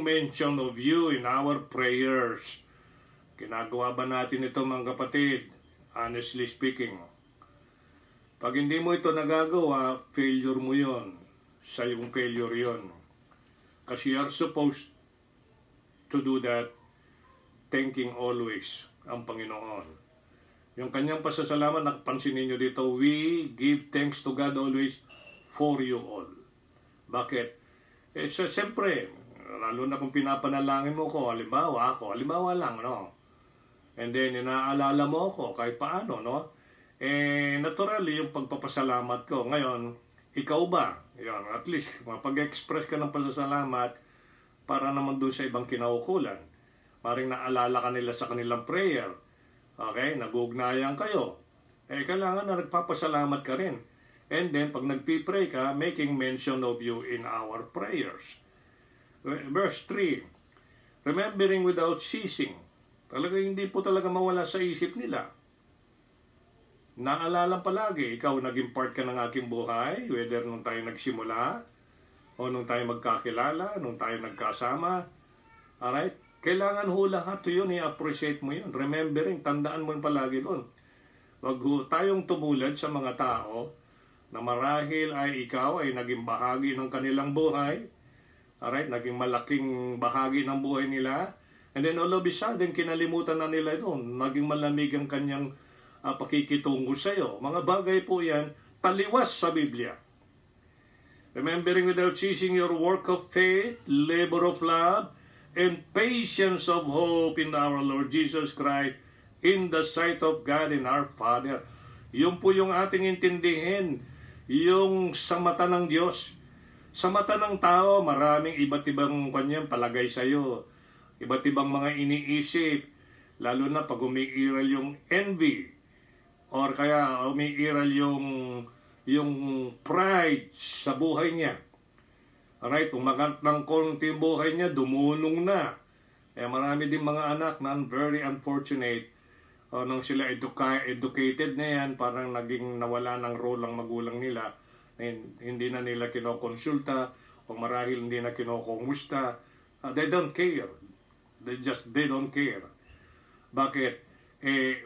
mention of you in our prayers. Ginagawa ba natin ito mga kapatid? Honestly speaking. Pag hindi mo ito nagagawa, failure mo yon. Sa iyong failure yon. Kasi you are supposed to do that, thanking always ang Panginoon. Yung kanyang pasasalamat, napansinin nyo dito, we give thanks to God always for you all. Bakit? Siyempre, lalo na kung pinapanalangin mo ko, halimbawa lang, no? And then, inaalala mo ako, kahit paano, no? Naturally, yung pagpapasalamat ko. Ngayon, ikaw ba? Yan, at least, mapag-express ka ng pasasalamat para naman doon sa ibang kinaukulan. Maring naalala ka nila sa kanilang prayer. Okay? Nag-ugnayan kayo. Kailangan na nagpapasalamat ka rin. And then, pag nagpipray ka, making mention of you in our prayers. Verse 3, remembering without ceasing. Talaga hindi po talaga mawala sa isip nila. Naalala palagi, ikaw naging part ka ng aking buhay, whether nung tayo nagsimula, o nung tayo magkakilala, nung tayo nagkasama. Alright? Kailangan ho lahat yun, i-appreciate mo yun. Remembering, tandaan mo palagi doon. Wag ho tayong tumulad sa mga tao na marahil ay ikaw ay naging bahagi ng kanilang buhay. Alright, naging malaking bahagi ng buhay nila. And then all of a sudden, kinalimutan na nila doon. Naging malamig ang kanyang pakikitungo sa iyo. Mga bagay po yan, taliwas sa Biblia. Remembering without ceasing your work of faith, labor of love, and patience of hope in our Lord Jesus Christ, in the sight of God and our Father. Yun po yung ating intindihin, yung sa mata ng Diyos. Sa mata ng tao, maraming iba't ibang kanyang palagay sa iyo. Iba't ibang mga iniisip, lalo na pag umiiral yung envy, or kaya umiiral yung pride sa buhay niya. Alright, umagat ng konti yung buhay niya, dumunong na. Marami din mga anak na very unfortunate. Nung sila educated na yan, parang naging nawala ng role ang magulang nila. Hindi na nila kinokonsulta, o marahil hindi na kinokumusta. They don't care. They don't care. Bakit?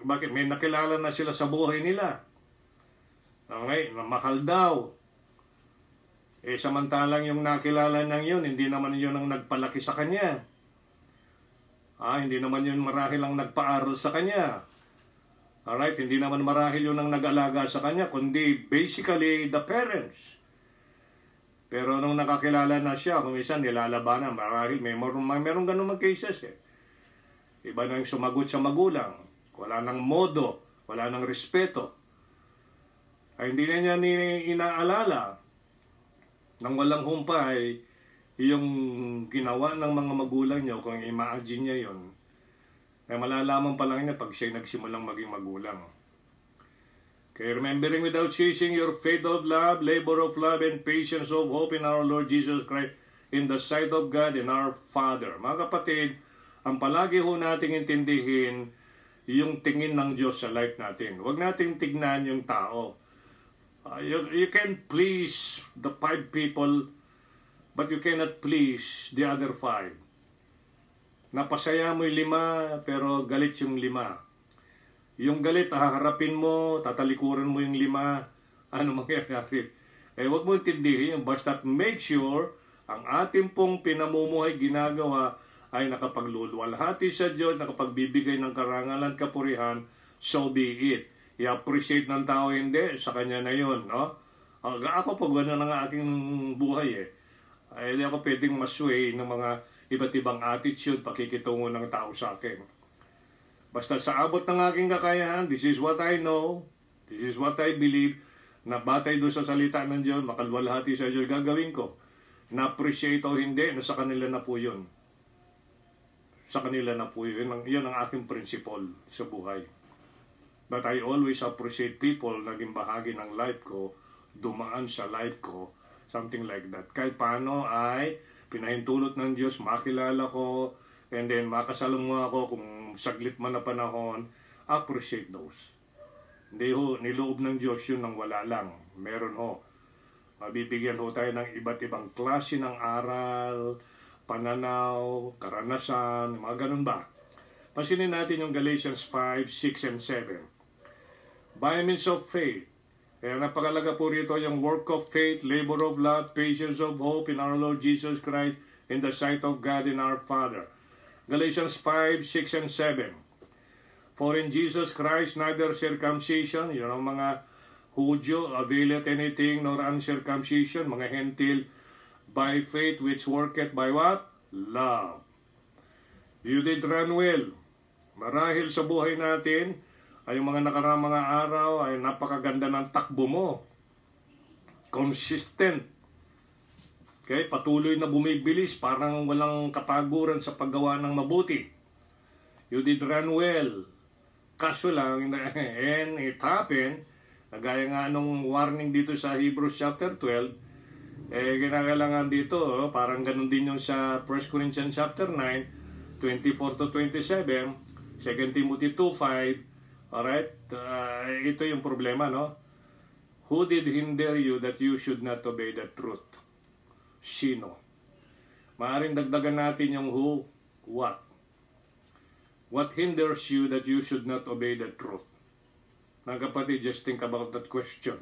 Bakit? May nakilala na sila sa buhay nila. Okay, na mahal daw. Samantalang yung nakilala nang yun, hindi naman yun ang nagpalaki sa kanya. Hindi naman yun marahil ang nagpaaral sa kanya. Alright, hindi naman marahil yun ang nag-alaga sa kanya, kundi basically the parents. Pero nung nakakilala na siya, kung minsan nilalabanan, marahil mayroong ganun mga cases eh. Iba na yung sumagot sa magulang. Wala nang modo, wala nang respeto. Hindi na niya inaalala nang walang humpay yung ginawa ng mga magulang niya, kung imagine niya yun, ay malalaman pa lang niya pag siya nagsimulang maging magulang. Okay, remembering without ceasing your faith of love, labor of love, and patience of hope in our Lord Jesus Christ, in the sight of God and our Father. Mga kapatid, ang palagi ho nating intindihin yung tingin ng Diyos sa life natin. Huwag nating tignan yung tao. You can please the 5 people, but you cannot please the other 5. Napasaya mo yung 5, pero galit yung 5. Yung galit, haharapin mo, tatalikuran mo yung 5. Ano mangyayari? Huwag mo intindihin, basta make sure ang ating pong pinamumuhay ginagawa ay nakapagluluwalhati sa Diyos, nakapagbibigay ng karangalan, kapurihan, so be it. I-appreciate ng tao, hindi, sa kanya na yun, no? Ako pag gano'n ang aking buhay hindi ako pwedeng masway ng mga iba't ibang attitude, pakikitungo ng tao sa akin. Basta sa abot ng aking kakayahan, this is what I know, this is what I believe, na batay doon sa salita ng Diyos, makalwalhati sa Diyos, gagawin ko. Na-appreciate o hindi, nasa kanila na po yun. Sa kanila na po yun. Yun ang aking principle sa buhay. But I always appreciate people naging bahagi ng life ko, dumaan sa life ko, something like that. Kahit paano ay pinahintulot ng Diyos, makilala ko, and then makasalungo ako kung saglit man na panahon, appreciate those. Hindi ho, niloob ng Diyos yun nang wala lang. Meron ho. Mabibigyan ho tayo ng iba't ibang klase ng aral, pananaw, karanasan, mga ganun ba? Pansinin natin yung Galatians 5, 6, and 7. By means of faith. Kaya napakalaga po rito yung work of faith, labor of love, patience of hope in our Lord Jesus Christ, in the sight of God and our Father. Galatians 5, 6, and 7. For in Jesus Christ neither circumcision, yun ang mga Hudyo, availeth anything, nor uncircumcision, mga hentil, by faith which worketh by what? Love. You did run well. Marahil sa buhay natin, ay yung mga nakaraang mga araw ay napakaganda ng takbo mo. Consistent. Okay? Patuloy na bumibilis, parang walang kapaguran sa paggawa ng mabuti. You did run well. Kaso lang, and it happened, gaya nga nung warning dito sa Hebrews chapter 12, kinakailangan dito, parang ganun din yung sa 1 Corinthians chapter 9, 24 to 27, 2 Timothy 2:5. Alright, ito yung problema, no? Who did hinder you that you should not obey the truth? Sino? Maaring dagdagan natin yung who, what? What hinders you that you should not obey the truth? Mga kapatid, just think about that question.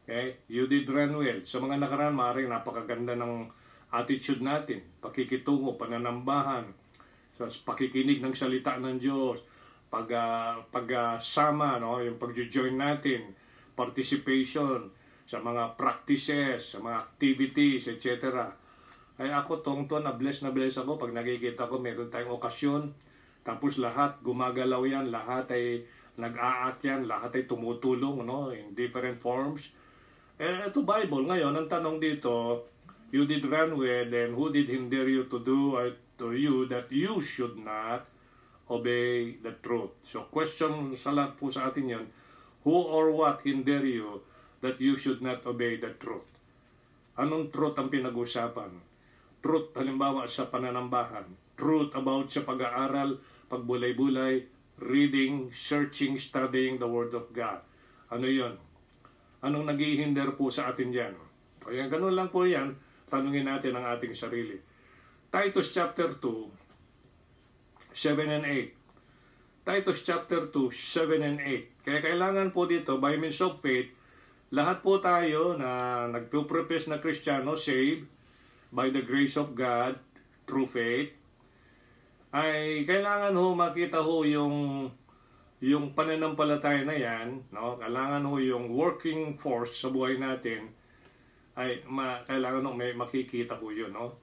Okay? You did run well. Sa mga nakaraan, maaaring napakaganda ng attitude natin, pakikitungo, pananambahan, sa pakikinig ng salita ng Diyos, pagsama, no? Yung pag-join natin, participation sa mga practices, sa mga activities, etc. Ay ako, tongton, na bless ako pag nakikita ko meron tayong okasyon, tapos lahat gumagalaw yan, lahat ay nag-aakyan, lahat ay tumutulong, no? In different forms. Ito Bible ngayon, ang tanong dito, you did run well, and who did hinder you to do to you that you should not obey the truth? So question sa lahat po sa atin yan, who or what hinder you that you should not obey the truth? Anong truth ang pinag-usapan? Truth halimbawa sa pananambahan, truth about sa pag-aaral, pagbulay-bulay, reading, searching, studying the Word of God. Ano yon? Anong naghihinder po sa atin dyan? Kaya ganun lang po yan, tanungin natin ang ating sarili. Titus chapter 2, 7 and 8. Titus chapter 2, 7 and 8. Kaya kailangan po dito, by means of faith, lahat po tayo na nagpo-profess na Kristiyano, saved by the grace of God, through faith, ay kailangan ho makita ho yung pananampalataya na yan, no? Kailangan ho yung working force sa buhay natin, ay kailangan ho may makikita ho yun, no?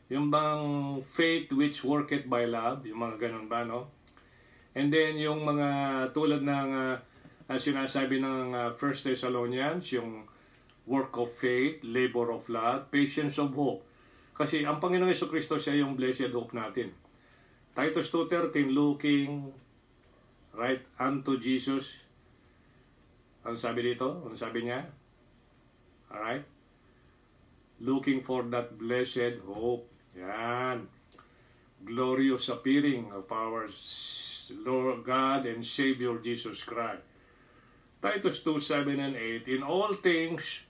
Yung bang faith which worketh by love, yung mga ganun ba, no? And then yung mga tulad ng sinasabi ng 1 Thessalonians, yung work of faith, labor of love, patience of hope. Kasi ang Panginoong Jesucristo, siya yung blessed hope natin. Titus 2:13, looking right unto Jesus. Ano sabi dito? Ano sabi niya? Alright? Looking for that blessed hope. Yan. Glorious appearing of our Lord God and Savior Jesus Christ. Titus 2:7 and 8, in all things,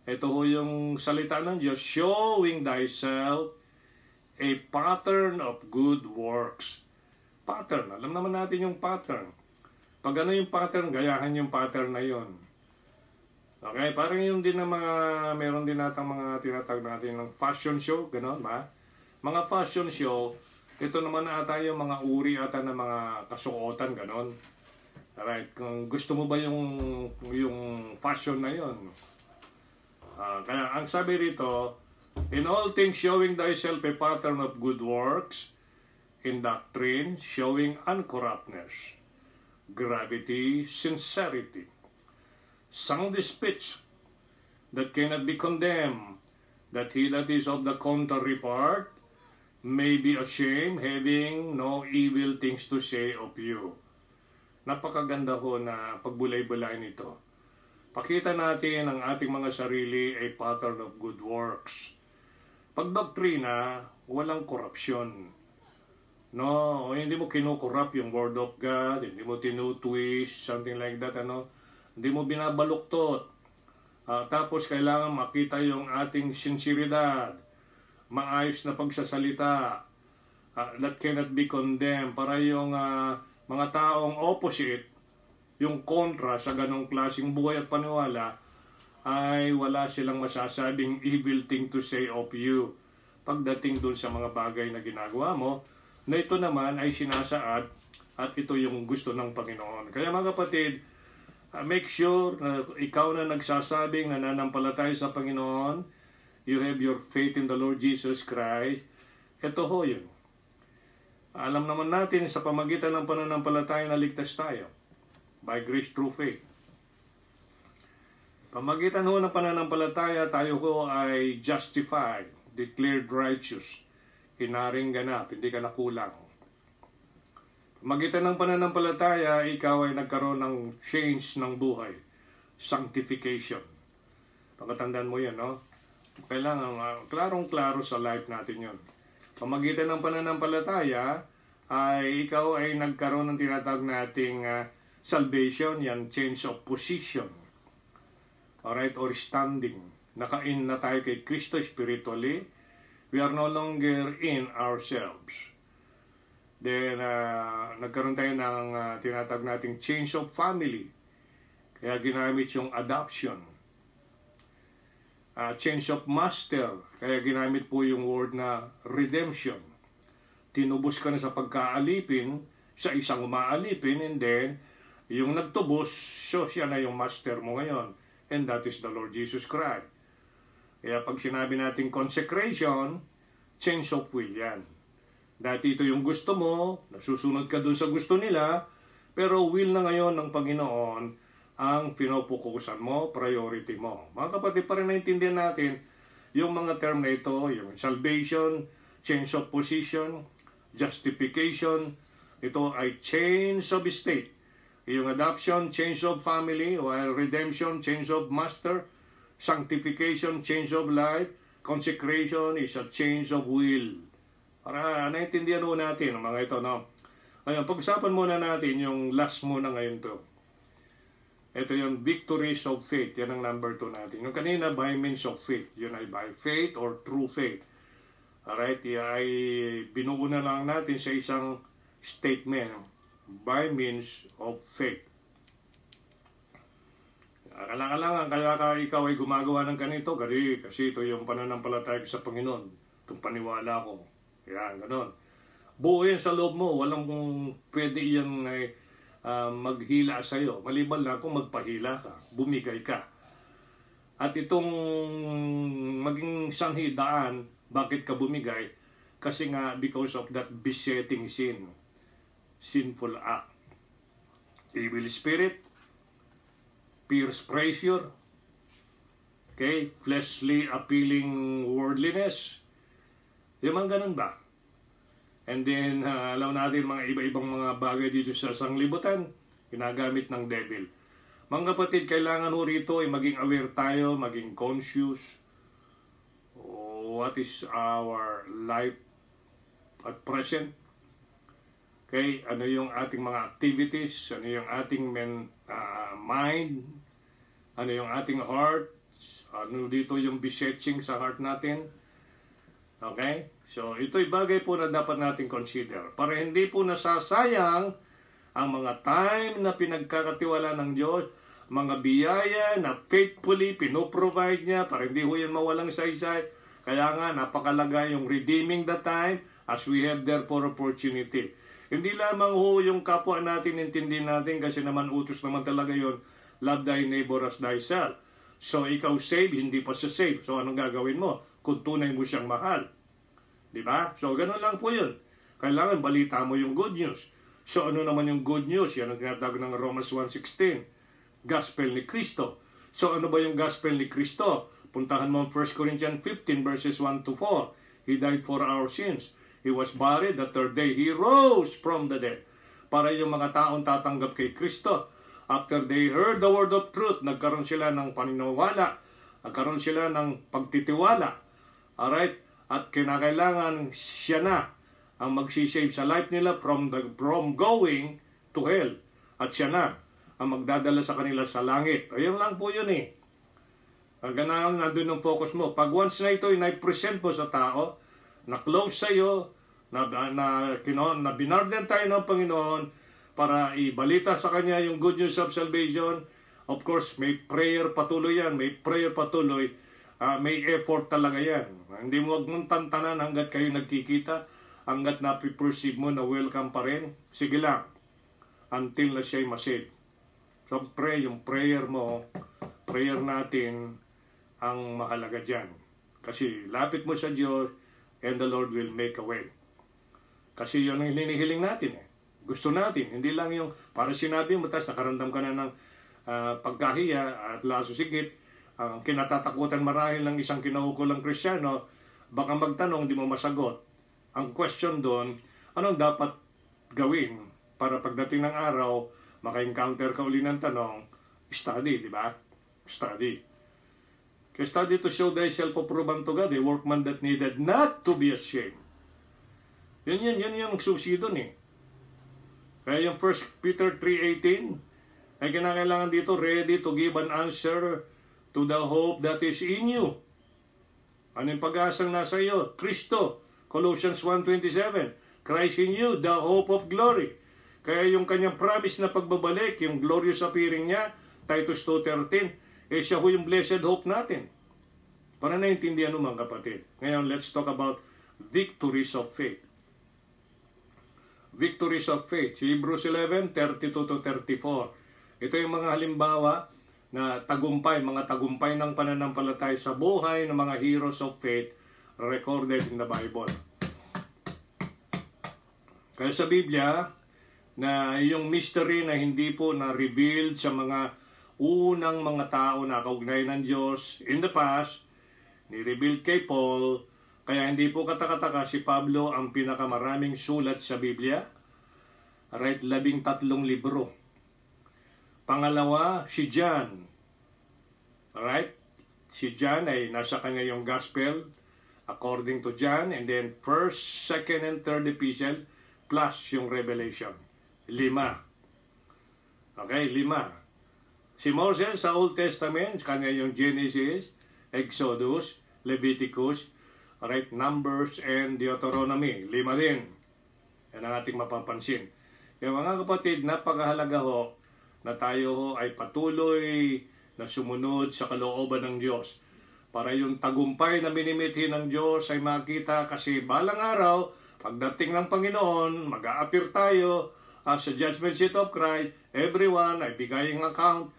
ito ho yung salita ng Diyos, showing thyself a pattern of good works. Pattern, alam naman natin yung pattern. Pag ano yung pattern, gayahan yung pattern na yon. Okay, parang yung din ng mga, meron din natang mga tinatag natin ng fashion show, gano'n ba? Mga fashion show, ito naman ata yung mga uri ata ng mga kasuotan, gano'n. Alright, kung gusto mo ba yung fashion na yon? Kaya ang sabi rito, in all things showing thyself a pattern of good works, in doctrine showing uncorruptness, gravity, sincerity, sound speech that cannot be condemned, that he that is of the contrary part may be ashamed, having no evil things to say of you. Napakaganda ho na pagbulay-bulay nito. Pakita natin ang ating mga sarili ay pattern of good works. Pag doktrina, walang korupsyon. No, hindi mo kinukorrupt yung Word of God, hindi mo tinutwist, something like that, ano. Hindi mo binabaluktot. Tapos kailangan makita yung ating sinseridad, maayos na pagsasalita, that cannot be condemned, para yung mga taong opposite, yung kontra sa ganong klaseng buhay at paniwala, ay wala silang masasabing evil thing to say of you pagdating dun sa mga bagay na ginagawa mo, na ito naman ay sinasaad at ito yung gusto ng Panginoon. Kaya mga kapatid, make sure na ikaw na nagsasabing nananampalataya sa Panginoon, you have your faith in the Lord Jesus Christ, ito ho yun. Alam naman natin sa pamagitan ng pananampalataya na ligtas tayo, by grace through faith. Pamagitan ho ng pananampalataya, tayo ho ay justified, declared righteous, inaring ganap, hindi ka nakulang. Magitan ng pananampalataya, ikaw ay nagkaroon ng change ng buhay, sanctification. Pagkatandaan mo yan, no? Kailangan, klarong-klaro sa life natin yun. Pamagitan ng pananampalataya, ay ikaw ay nagkaroon ng tinatawag nating salvation, yan, change of position. Alright, or standing. Nakain na tayo kay Kristo spiritually. We are no longer in ourselves. Then, nagkaroon tayo ng tinatawag nating change of family. Kaya ginamit yung adoption. Change of master. Kaya ginamit po yung word na redemption. Tinubos ka na sa pagkaalipin, sa isang umaalipin, and then, yung nagtubos, so siya na yung master mo ngayon. And that is the Lord Jesus Christ. Kaya pag sinabi natin consecration, change of will yan. Dati ito yung gusto mo, nasusunod ka dun sa gusto nila, pero will na ngayon ng Panginoon ang pinopokusan mo, priority mo. Mga kapatid, pa rin naintindihan natin yung mga term na ito, yung salvation, change of position, justification, ito ay change of state. Yung adoption, change of family, while redemption, change of master, sanctification, change of life, consecration is a change of will. Para naintindihan mo natin ang mga ito, no? Ngayon, pag-usapan muna natin yung last muna ngayon to. Ito yung victories of faith. Yan ang number 2 natin. Yung kanina, by means of faith. Yun ay by faith or true faith. Alright, ay binuo na lang natin sa isang statement. By means of faith. Kailangan kaya ikaw ay gumagawa ng ganito kasi ito yung pananampalataya sa Panginoon. Itong paniwala ko. Yan, gano'n. Buo yan sa loob mo. Walang pwede yan maghila sa'yo. Maliban lang kung magpahila ka. Bumigay ka. At itong maging sanhi daan, bakit ka bumigay? Kasi nga because of that besetting sin. Sinful act. Evil spirit. Peer pressure. Okay? Fleshly appealing worldliness. Yung mga ganun ba? And then, alam natin mga iba-ibang mga bagay dito sa sanglibutan, ginagamit ng devil. Mga kapatid, kailangan ho rito ay maging aware tayo, maging conscious. What is our life at present? Okay, ano yung ating mga activities, ano yung ating mind, ano yung ating heart, ano dito yung besetting sa heart natin. Okay? So, ito'y bagay po na dapat natin consider. Para hindi po nasasayang ang mga time na pinagkakatiwala ng Diyos, mga biyaya na faithfully pinoprovide niya para hindi ho yan mawalang saysay. Kaya nga, napakalaga yung redeeming the time as we have therefore opportunity. Hindi lamang ho yung kapwa natin, intindihin natin kasi naman utos naman talaga yon. Love thy neighbor as thyself. So, ikaw save, hindi pa siya save. So, anong gagawin mo? Kung tunay mo siyang mahal. Diba? So, ganun lang po yun. Kailangan balita mo yung good news. So, ano naman yung good news? Yan ang tinatawag ng Romans 1:16. Gospel ni Kristo. So, ano ba yung gospel ni Kristo? Puntahan mo ang 1 Corinthians 15 verses 1 to 4. He died for our sins. He was buried, the third day He rose from the dead. Para yung mga taong tatanggap kay Kristo. After they heard the word of truth, nagkaroon sila ng paniniwala. Nagkaroon sila ng pagtitiwala. Alright? At kinakailangan siya na ang magsisave sa life nila from going to hell. At siya na ang magdadala sa kanila sa langit. Ayun lang po yun eh. Ganaan nandun ang focus mo. Pag once na ito na-present mo sa tao, na-close sa'yo, na binarden tayo ng Panginoon para ibalita sa Kanya yung good news of salvation. Of course, may prayer patuloy yan. May prayer patuloy. May effort talaga yan. Hindi mo huwag mong tantanan hanggat kayo nagkikita, hanggat napiperceive mo na welcome pa rin. Sige lang. Until na siya'y masave. So, yung prayer mo, prayer natin ang mahalaga dyan. Kasi lapit mo sa Diyos, and the Lord will make a way. Kasi yun ang hinihiling natin eh. Gusto natin. Hindi lang yung para sinabi mo, tapos nakaramdam ka na ng pagkahiya at laso sigit. Ang kinatatakutan marahil ng isang kinaukulang Kristiyano, baka magtanong, di mo masagot. Ang question doon, anong dapat gawin para pagdating ng araw, maka-encounter ka uli ng tanong, study, di ba? Study. Kaya study to show thyself approved unto God, a workman that needed not to be ashamed. Yan yung susi doon eh. Kaya yung 1 Peter 3:18, ay kinakailangan dito, ready to give an answer to the hope that is in you. Ano yung pag-asang nasa iyo? Kristo. Colossians 1:27. Christ in you, the hope of glory. Kaya yung kanyang promise na pagbabalik, yung glorious appearing niya, Titus 2:13, siya ho yung blessed hope natin. Para naintindihan mo mga kapatid. Ngayon, let's talk about victories of faith. Victories of faith. Hebrews 11:32-34. Ito yung mga halimbawa na tagumpay, mga tagumpay ng pananampalataya sa buhay ng mga heroes of faith recorded in the Bible. Kaya sa Biblia, na yung mystery na hindi po na-revealed sa mga unang mga tao na kaugnay ng Diyos in the past, ni-revealed kay Paul, kaya hindi po katakataka si Pablo ang pinakamaraming sulat sa Biblia. Right, 13 libro. Pangalawa, si John. Alright? Si John ay nasa kanya yung gospel according to John, and then 1st, 2nd, and 3rd epistle plus yung Revelation. 5. Okay, 5. Si Moses sa Old Testament, kanya yung Genesis, Exodus, Leviticus, alright, Numbers, and Deuteronomy. 5 din. Yan ang ating mapapansin. Kaya mga kapatid, napakahalaga ho na tayo ho ay patuloy na sumunod sa kalooban ng Diyos. Para yung tagumpay na minimithi ng Diyos ay makita, kasi balang araw, pagdating ng Panginoon, mag-a-appear tayo sa judgment seat of Christ. Everyone ay bigaying account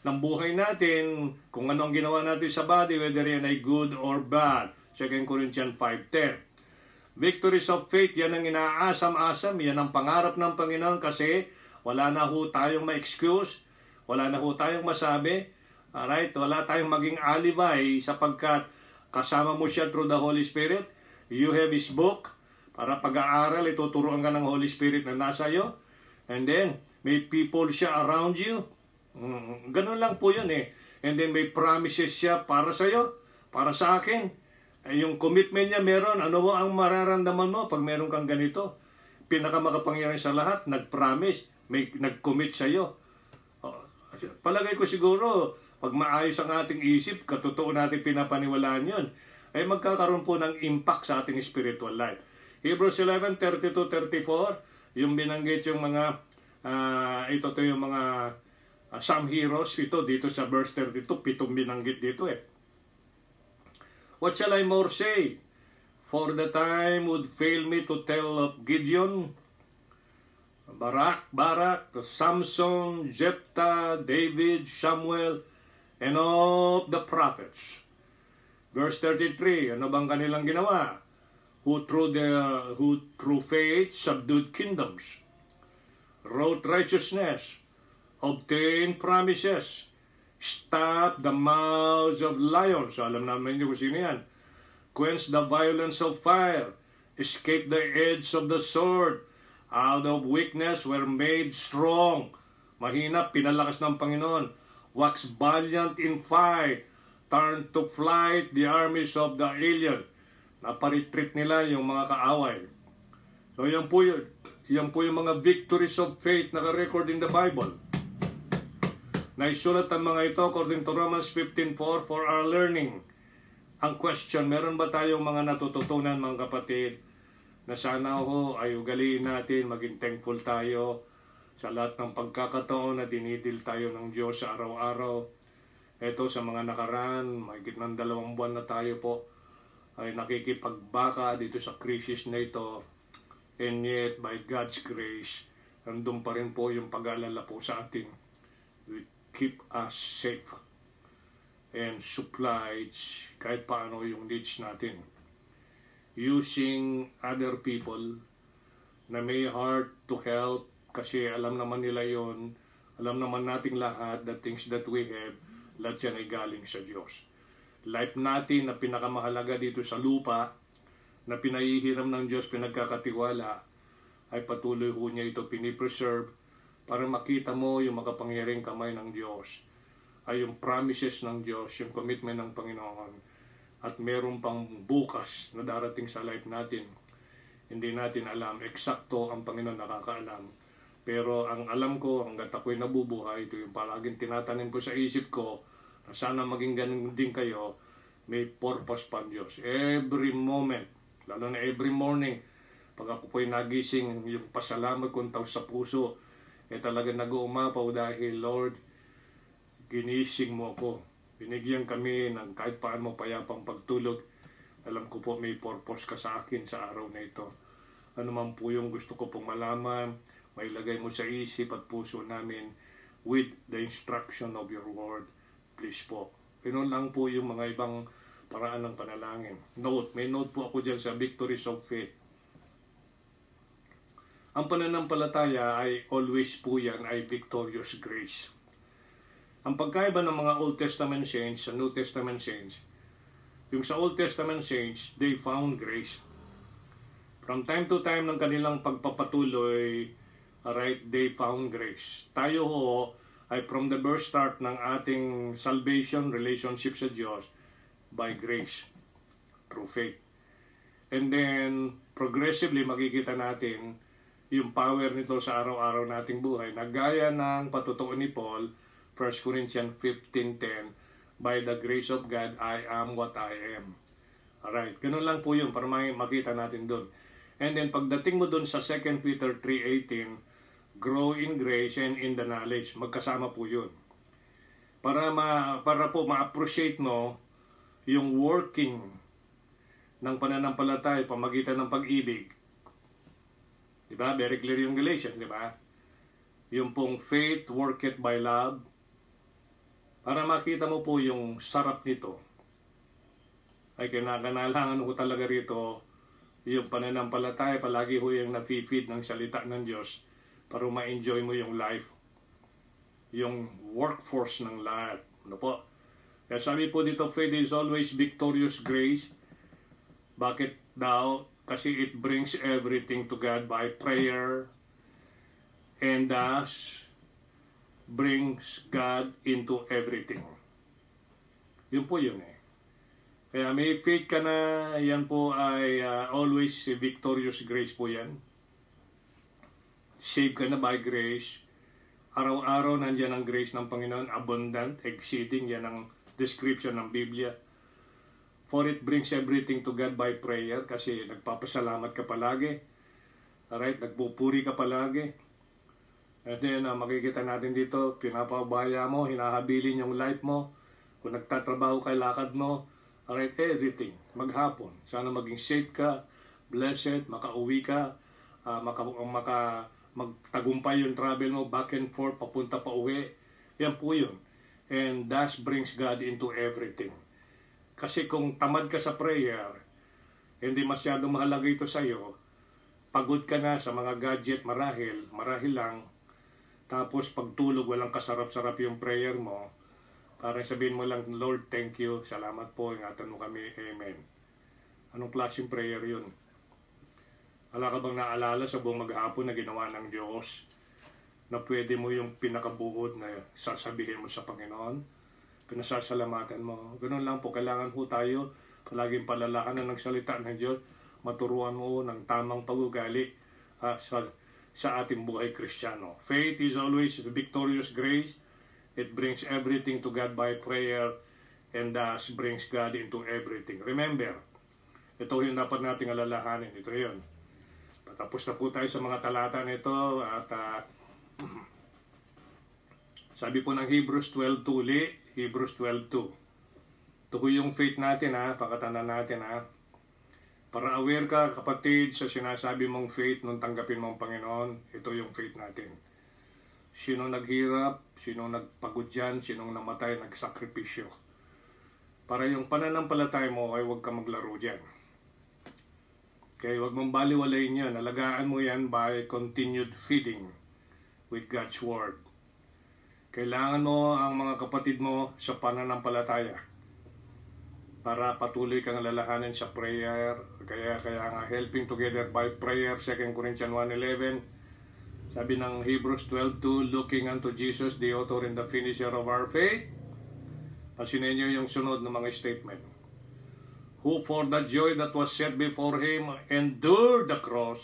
ng buhay natin, kung anong ginawa natin sa body, whether yan ay good or bad. 2 Corinthians 5:10. Victories of faith, yan ang inaasam-asam, yan ang pangarap ng Panginoon, kasi wala na ho tayong ma-excuse, wala na ho tayong masabi, alright? Wala tayong maging alibi, sapagkat kasama mo siya through the Holy Spirit. You have His book, para pag-aaral, ituturuan ka ng Holy Spirit na nasa iyo, and then may people siya around you. Ganun lang po yun eh. And then may promises siya para sa iyo, para sa akin. Yung commitment niya meron, ano mo ang mararamdaman mo pag meron kang ganito? Pinakamakapangyarihan sa lahat, nag-promise, may nag-commit sa iyo. Palagay ko siguro, pag maayos ang ating isip, katotoo natin pinapaniwalaan yun, ay magkakaroon po ng impact sa ating spiritual life. Hebrews 11:32-34, yung binanggit yung mga, ito yung mga some heroes, ito dito sa verse 32, 7 binanggit dito eh. What shall I more say? For the time would fail me to tell of Gideon, Barak, Samson, Jephthah, David, Samuel, and all the prophets. Verse 33, ano bang kanilang ginawa? Who through faith subdued kingdoms, wrought righteousness, obtained promises, stopped the mouths of lions. Alam namin niyo kung sino yan. Quenched the violence of fire, escaped the edge of the sword, out of weakness were made strong. Mahina, pinalakas ng Panginoon. Wax valiant in fight, turned to flight the armies of the alien. Naparetreat nila yung mga kaaway. So yan po yung mga victories of faith na record in the Bible. Naisulat ang mga ito according to Romans 15:4 for our learning. Ang question, meron ba tayong mga natututunan mga kapatid, na sana ho ay ugaliin natin, maging thankful tayo sa lahat ng pagkakataon na dinidil tayo ng Diyos sa araw-araw. Ito sa mga nakaraan, mahigit ng 2 buwan na tayo po ay nakikipagbaka dito sa crisis na ito. And yet, by God's grace, nandun pa rin po yung pag-aalala po sa atin. We keep us safe and supplied kahit paano yung needs natin. Using other people na may heart to help, kasi alam naman nila yon, alam naman nating lahat the things that we have, lahat yan ay galing sa Diyos. Life natin na pinakamahalaga dito sa lupa, na pinahihiram ng Diyos, pinagkakatiwala, ay patuloy ho niya ito pinipreserve para makita mo yung makapangyarihang kamay ng Diyos, ay yung promises ng Diyos, yung commitment ng Panginoon. At meron pang bukas na darating sa life natin. Hindi natin alam, eksakto ang Panginoon nakakaalam. Pero ang alam ko, hanggat ako'y nabubuhay, ito yung palaging tinatanim ko sa isip ko, na sana maging ganun din kayo, may purpose pa ang Diyos. Every moment, lalo na every morning, Pag ako po'y nagising, yung pasalamat kong tao sa puso, talaga nag-uumapaw dahil, Lord, ginising mo ako. Binigyan kami ng kahit paano payapang pagtulog. Alam ko po may purpose ka sa akin sa araw na ito. Ano man po yung gusto ko pong malaman, may lagay mo sa isip at puso namin with the instruction of your word. Please po. Ganun lang po yung mga ibang paraan ng panalangin. May note po ako dyan sa Victories of Faith. Ang pananampalataya ay always po yan ay victorious grace. Ang pagkaiba ng mga Old Testament saints sa New Testament saints, yung sa Old Testament saints, they found grace. From time to time ng kanilang pagpapatuloy, they found grace. Tayo ho ay from the birth start ng ating salvation, relationship sa Diyos, by grace, through faith. And then, progressively makikita natin yung power nito sa araw-araw nating buhay. Nagaya ng patutuon ni Paul, 1 Corinthians 15:10, by the grace of God, I am what I am. Alright, ganun lang po yun para makita natin doon. And then, pagdating mo doon sa 2 Peter 3:18, grow in grace and in the knowledge. Magkasama po yun. Para po ma-appreciate mo yung working ng pananampalataya pamagitan ng pag-ibig. Diba? Very clear yung Galatians, diba? Yung pong faith worketh by love. Para makita mo po yung sarap nito. Ay kinakailangan ko talaga rito yung pananampalataya. Palagi ho yung nafe-feed ng salita ng Diyos para ma-enjoy mo yung life. Yung workforce ng life. Ano po? Kaya sabi po dito, faith is always victorious grace. Bakit daw? Kasi it brings everything to God by prayer and thus brings God into everything. Yun po yun eh. Kaya may faith ka na, yan po ay always victorious grace po yan. Save ka na by grace. Araw-araw nandiyan ang grace ng Panginoon, abundant, exceeding, yan ang description ng Biblia. For it brings everything to God by prayer, kasi nagpapasalamat ka palagi. Alright, nagpupuri ka palagi. And then, makikita natin dito, pinapabaya mo, hinahabilin yung life mo. Kung nagtatrabaho kay lakad mo, alright, everything. Maghapon. Sana maging safe ka, blessed, makauwi ka, magtagumpay yung travel mo, back and forth, papunta pa uwi. Yan po yun. And that brings God into everything. Kasi kung tamad ka sa prayer, hindi masyadong mahalaga ito sa'yo, pagod ka na sa mga gadget, marahil lang, tapos pagtulog, walang kasarap-sarap yung prayer mo, parang sabihin mo lang, Lord, thank you, salamat po, ingatan mo kami, amen. Anong klaseng prayer yun? Wala ka bang naalala sa buong maghapon na ginawa ng Diyos, na pwede mo yung pinakabuod na sasabihin mo sa Panginoon? Pinasasalamatan mo. Ganun lang po, kailangan po tayo palaging palalaanan ng salita ng Diyos, maturuan mo ng tamang pag-ugali sa ating buhay Kristiyano. Faith is always victorious grace. It brings everything to God by prayer and thus brings God into everything. Remember, ito yung dapat nating alalahanin. Ito yun. Patapos na po tayo sa mga talata nito at sabi po ng Hebrews 12:2 uli, Hebrews 12:2. Ito po yung faith natin pakatandaan natin Para aware ka kapatid sa sinasabi mong faith nung tanggapin mong Panginoon, ito yung faith natin. Sinong naghirap, sinong nagpagod dyan, sinong namatay, nagsakripisyo. Para yung pananampalataya mo ay huwag ka maglaro dyan. Kaya huwag mong baliwalayin yan, alagaan mo yan by continued feeding with God's Word. Kailangan mo ang mga kapatid mo sa pananampalataya para patuloy kang lalahanin sa prayer. Kaya nga helping together by prayer, 2 Corinthians 1:11. Sabi ng Hebrews 12:2, looking unto Jesus, the author and the finisher of our faith. Pasinin niyo yung sunod ng mga statement. Who for the joy that was set before him endured the cross,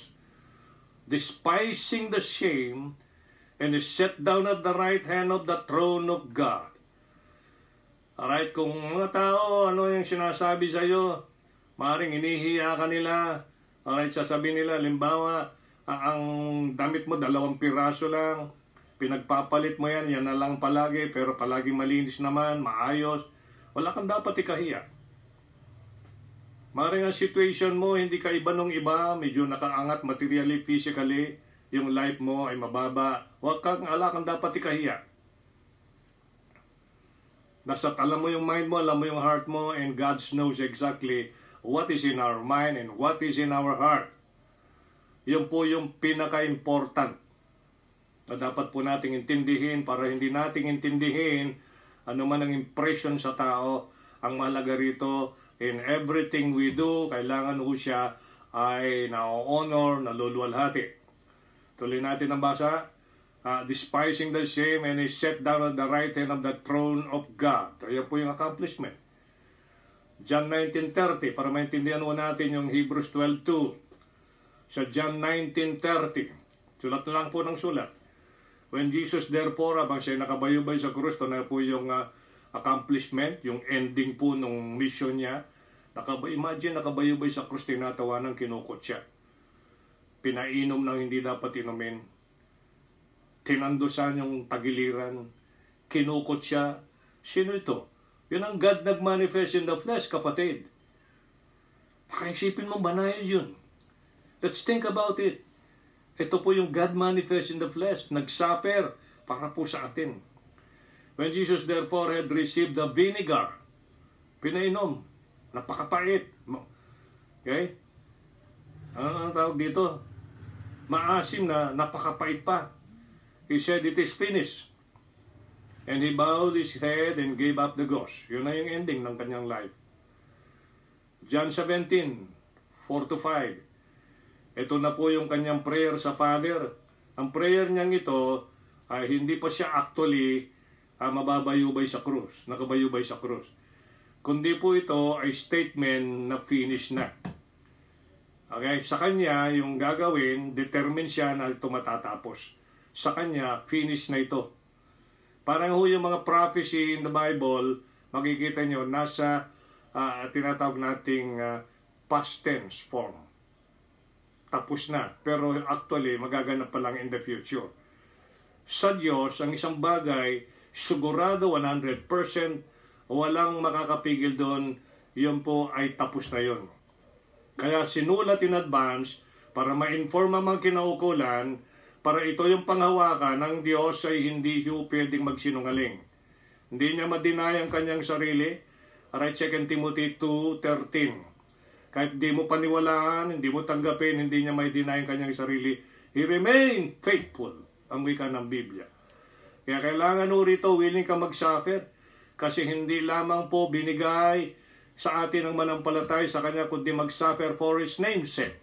despising the shame, and is set down at the right hand of the throne of God. Alright, kung mga tao, ano yung sinasabi sa'yo, maaaring inihiya ka nila, Alright, sasabihin nila, limbawa, ang damit mo 2 piraso lang, pinagpapalit mo yan na lang palagi, pero palagi malinis naman, maayos. Wala kang dapat ikahiya. Maring ang situation mo, hindi ka iba nung iba, medyo nakaangat materially, physically, yung life mo ay mababa. Wala kang dapat ikahiya. Basta alam mo yung mind mo, alam mo yung heart mo, and God knows exactly what is in our mind and what is in our heart. Yun po yung pinaka-important na dapat po nating intindihin para hindi nating intindihin ano man ang impression sa tao. Ang mahalaga rito, in everything we do, kailangan po siya ay na-honor, naluluwalhati. Tuloy natin ang basa. Despising the shame and is set down at the right hand of the throne of God. Ayan po yung accomplishment. John 19:30, para maintindihan mo natin yung Hebrews 12:2. Sa John 19:30, sulat na lang po ng sulat. When Jesus therefore, habang siya nakabayubay sa krus, ito na po yung accomplishment, yung ending po ng mission niya. Imagine, nakabayubay sa krus, tinatawanan, kinukot siya. Pinainom ng hindi dapat inumin. Tinandusan yung tagiliran. Kinukot siya. Sino ito? Yun ang God nag-manifest in the flesh, kapatid. Pakaisipin mo, banayad yun. Let's think about it. Ito po yung God manifest in the flesh. Nag-suffer para po sa atin. When Jesus therefore had received the vinegar, pinainom, napakapait. Okay? Ano ang tawag dito? Maasim na napakapait pa. He said, it is finished. And he bowed his head and gave up the ghost. Yun na yung ending ng kanyang life. John 17:4-5. Ito na po yung kanyang prayer sa Father. Ang prayer niyang ito ay hindi pa siya actually mababayubay sa krus, nakabayubay sa krus. Kundi po ito ay statement na finish na. Okay? Sa kanya, yung gagawin, determine siya na ito matatapos. Sa kanya, finish na ito. Parang ho yung mga prophecy in the Bible, makikita nyo, nasa tinatawag nating past tense form. Tapos na. Pero actually, magaganap pa lang in the future. Sa Diyos, ang isang bagay, sigurado 100%, walang makakapigil doon, yun po ay tapos na yun. Kaya sinulat in advance, para ma-inform ang mga kinaukulan, para ito yung panghawakan ng Diyos ay hindi siya pwedeng magsinungaling. Hindi niya ma-deny ang kanyang sarili. Alright, 2 Timothy 2:13. Kahit di mo paniwalaan, hindi mo tanggapin, hindi niya may deny ang kanyang sarili. He remained faithful, ang wika ng Biblia. Kaya kailangan rito, willing ka mag-suffer. Kasi hindi lamang po binigay sa atin ang manampalatay sa kanya, kundi mag-suffer for His name's sake.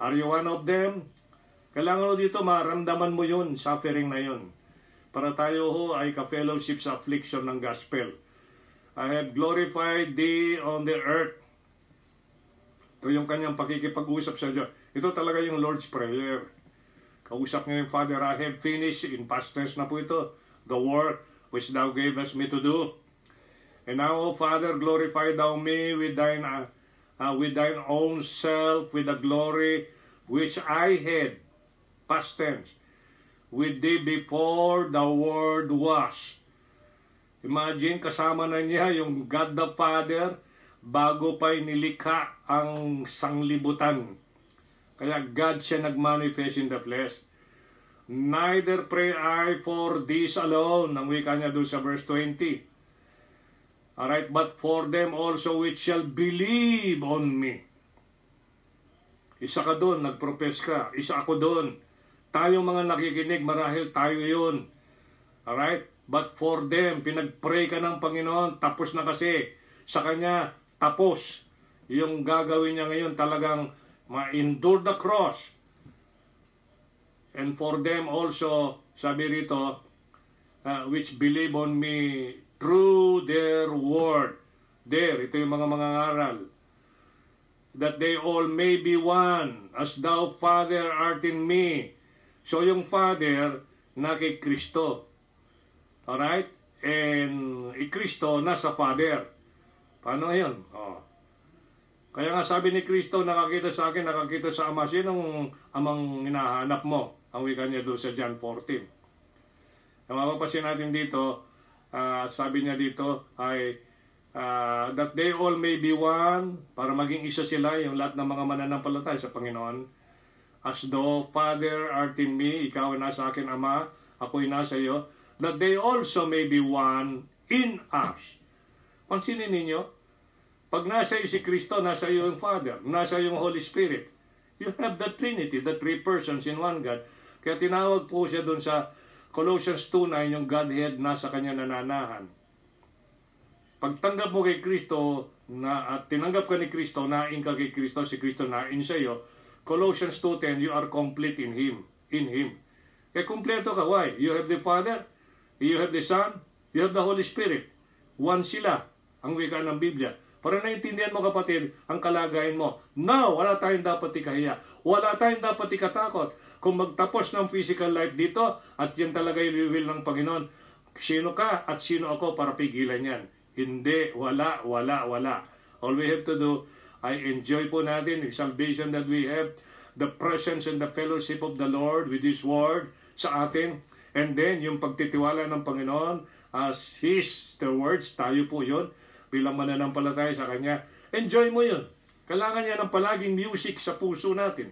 Are you one of them? Kailangan dito, maramdaman mo yun, suffering na yun. Para tayo ho ay ka-fellowship sa affliction ng gospel. I have glorified thee on the earth. Ito yung kanyang pakikipag-usap sa Diyos. Ito talaga yung Lord's Prayer. Kausap niya yung Father, I have finished, in past tense na po ito, the work which thou gavest me to do. And now, O Father, glorify thou me with thine own self, with the glory which I had, past tense, with thee before the world was. Imagine, kasama na niya yung God the Father, bago pa inilikha ang sanglibutan. Kaya God siya nag-manifest in the flesh. Neither pray I for this alone, ang wika niya doon sa verse 20. Alright, but for them also which shall believe on me. Isa ka doon, nag-profess ka. Isa ako doon. Tayong mga nakikinig, marahil tayo yun. Alright, but for them, pinag-pray ka ng Panginoon, tapos na kasi. Sa Kanya, tapos. Yung gagawin niya ngayon talagang ma-endure the cross. And for them also, sabi rito, which believe on me through their word. There, ito yung mga mangangaral. That they all may be one, as thou, Father, art in me. So yung Father, na kay Kristo. Alright? And Kristo nasa Father. Paano yun? Oh. Kaya nga sabi ni Kristo, nakakita sa akin, nakakita sa Ama. Sinong amang hinahanap mo? Ang wika niya doon sa John 14. Ang mapapasin natin dito, sabi niya dito ay that they all may be one, para maging isa sila, yung lahat ng mga mananampalataya sa Panginoon. As though Father art in me, ikaw ay nasa akin, Ama, ako'y nasa iyo, that they also may be one in us. Pansinin ninyo, pag nasa iyo si Kristo, nasa iyo yung Father, nasa iyo yung Holy Spirit. You have the Trinity, the three persons in one God. Kaya tinawag po siya doon sa Colossians 2:9, yung Godhead nasa kanya nananahan. Pagtanggap mo kay Kristo, at tinanggap ka ni Kristo, nain ka kay Kristo, si Kristo nain sa iyo, Colossians 2:10, you are complete in Him. In Him. Kaya kumpleto ka. Why? You have the Father, you have the Son, you have the Holy Spirit. One sila, ang wika ng Biblia. Para naintindihan mo, kapatid, ang kalagayan mo. Now, wala tayong dapat ikahiya. Wala tayong dapat ikatakot. Kung magtapos ng physical life dito, at yan talaga yung will ng Panginoon, sino ka at sino ako para pigilan yan? Hindi, wala. All we have to do, ay enjoy po natin the salvation that we have, the presence and the fellowship of the Lord with His Word sa atin, and then yung pagtitiwala ng Panginoon as the words, tayo po yun, bilang mananampalataya sa Kanya. Enjoy mo yun. Kailangan niya ng palaging music sa puso natin.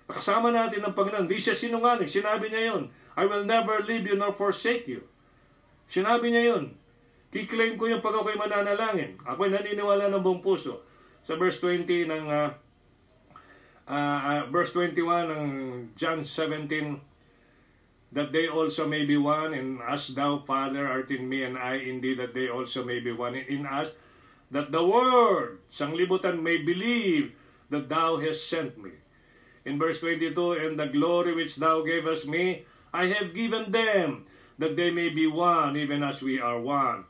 Kasama natin ng Panginoon. Di siya sinungaling. Sinabi niya yun. I will never leave you nor forsake you. Sinabi niya yun. Kiklaim ko yung pag ako'y mananalangin. Ako'y naniniwala ng buong puso. Sa verse 20 ng verse 21 ng John 17, that they also may be one, and as thou, Father, art in me, and I in thee, that they also may be one in us, that the world, sanglibutan, may believe that thou hast sent me. In verse 22, and the glory which thou gavest me, I have given them, that they may be one, even as we are one.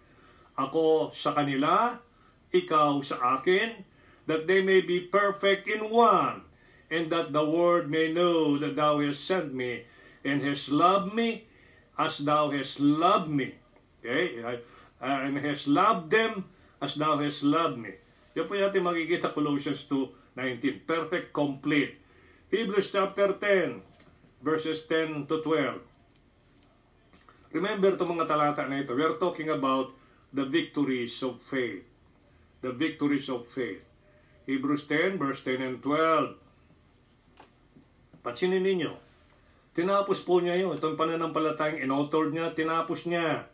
Ako sa kanila, ikaw sa akin, that they may be perfect in one, and that the world may know that thou hast sent me, and has loved me as thou hast loved me. Okay? And has loved them as thou hast loved me. Yan po natin makikita Colossians 2:19. Perfect, complete. Hebrews chapter 10, verses 10 to 12. Remember itong mga talata na ito. We are talking about the victories of faith. The victories of faith. Hebrews 10, verse 10 and 12. Pansinin ninyo. Tinapos po niya yun. Itong pananampalatayang in-authored niya, tinapos niya.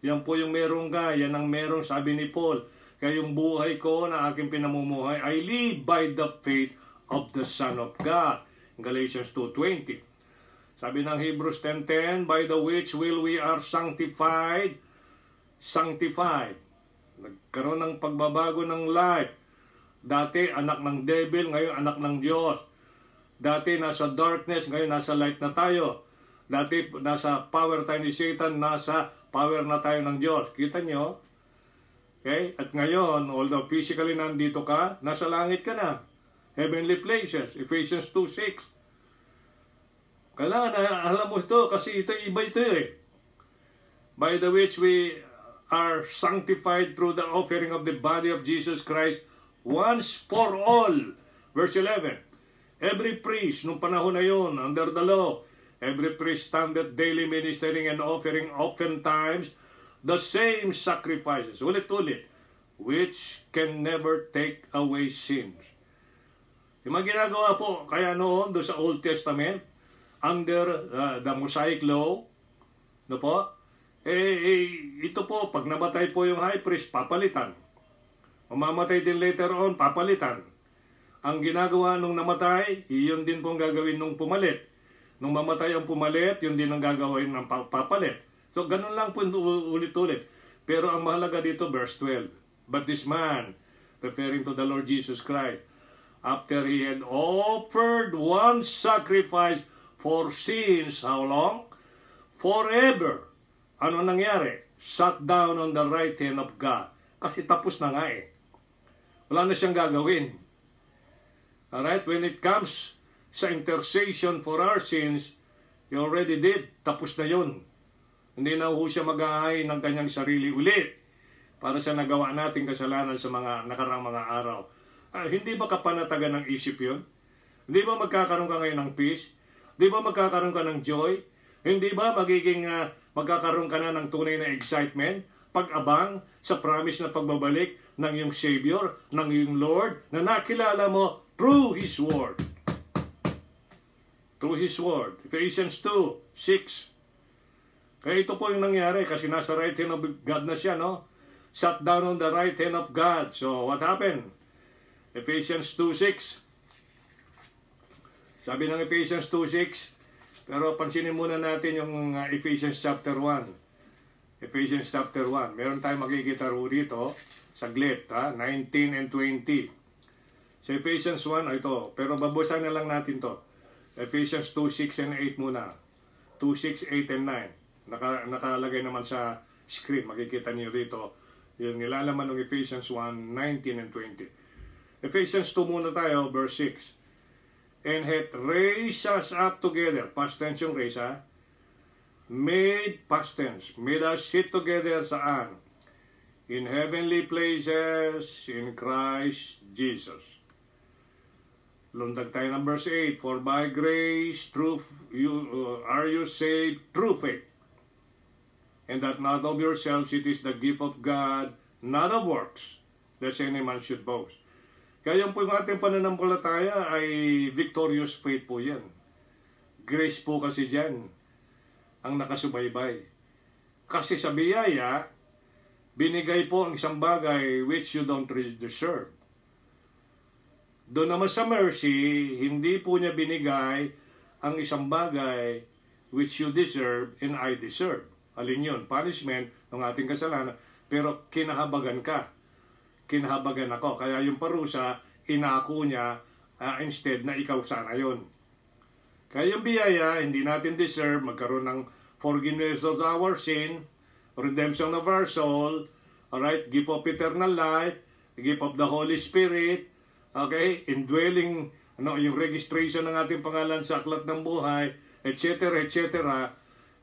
Yan po yung meron ka. Yan ang meron, sabi ni Paul. Kaya yung buhay ko na aking pinamumuhay, I live by the faith of the Son of God. Galatians 2:20. Sabi ng Hebrews 10:10, by the which will we are sanctified. Sanctified. Nagkaroon ng pagbabago ng life. Dati, anak ng devil, ngayon anak ng Diyos. Dati nasa darkness, ngayon nasa light na tayo. Dati nasa power tayo ni Satan, nasa power na tayo ng Diyos. Kita nyo? Okay? At ngayon, although physically nandito ka, nasa langit ka na. Heavenly places. Ephesians 2:6. Kailangan na alam mo ito kasi ito iba ito eh. By the which we are sanctified through the offering of the body of Jesus Christ once for all. Verse 11. Every priest, nung panahon na yun, under the law, every priest standeth daily ministering and offering oftentimes the same sacrifices, ulit-ulit, which can never take away sins. Yung mga ginagawa po, kaya noon, doon sa Old Testament, under the Mosaic law, no po, ito po, pag namatay po yung high priest, papalitan. Umamatay din later on, papalitan. Ang ginagawa nung namatay, yun din pong gagawin nung pumalit. Nung mamatay ang pumalit, yun din ang gagawin ng papalit. So, ganun lang po ulit-ulit. Pero ang mahalaga dito, verse 12. But this man, referring to the Lord Jesus Christ, after he had offered one sacrifice for sins, how long? Forever. Ano nangyari? Sat down on the right hand of God. Kasi tapos na nga eh. Wala na siyang gagawin. Alright, when it comes sa intercession for our sins, he already did. Tapos na yun. Hindi na ho siya mag-ahay ng kanyang sarili ulit para sa nagawa nating kasalanan sa mga nakarang mga araw. Hindi ba kapanatagan ng isip yun? Hindi ba magkakaroon ka ngayon ng peace? Hindi ba magkakaroon ka ng joy? Hindi ba magkakaroon ka na ng tunay na excitement? Pag-abang sa promise na pagbabalik ng iyong Savior, ng iyong Lord, na nakilala mo through His Word. Through His Word. Ephesians 2:6. Kaya ito po yung nangyari kasi nasa right hand of God na siya, no? Sat down on the right hand of God. So, what happened? Ephesians 2:6. Sabi ng Ephesians 2:6, pero pansinin muna natin yung Ephesians chapter 1. Ephesians chapter 1. Meron tayong makikita rito, saglit, 19 and 20. Sa Ephesians 1, ito, pero babusan na lang natin to. Ephesians 2:6 and 8 muna. 2:6, 8 and 9. Nakalagay naman sa screen, makikita niyo rito yung nilalaman ng Ephesians 1, 19 and 20. Ephesians 2 muna tayo, verse 6. And hath raised us up together, past tense yung raise, made, past tense, made us sit together saan? In heavenly places in Christ Jesus. Lundag tayo ng verse 8, for by grace are you saved through faith, and that not of yourselves, it is the gift of God, not of works, lest any man should boast. Kaya po yung ating pananampalataya ay victorious faith po yan. Grace po kasi dyan ang nakasubaybay. Kasi sa biyaya, binigay po ang isang bagay which you don't deserve. Doon naman sa mercy, hindi po niya binigay ang isang bagay which you deserve and I deserve. Alin yun? Punishment ng ating kasalanan, pero kinahabagan ka. Kinahabagan ako. Kaya yung parusa, inako niya instead na ikaw sana yun. Kaya yung biyaya, hindi natin deserve, magkaroon ng forgiveness of our sin, redemption of our soul, alright, gift of eternal life, gift of the Holy Spirit, okay, indwelling, yung registration ng ating pangalan sa aklat ng buhay, etc., etc.,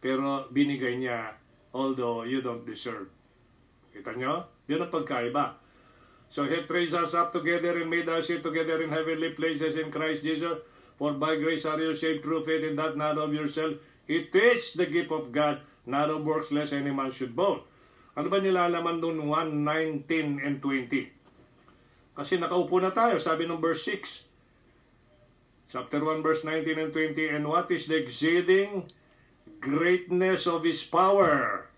pero binigay niya, although you don't deserve. Kita nyo? Yun ang pagkaiba. So He raised us up together and made us sit together in heavenly places in Christ Jesus. For by grace are you saved through faith, and that not of yourself. It is the gift of God, not of works, lest any man should boast. Ano ba nilalaman doon 1, 19, and 20? Kasi nakaupo na tayo, sabi ng verse 6. Chapter 1, verse 19 and 20. And what is the exceeding greatness of His power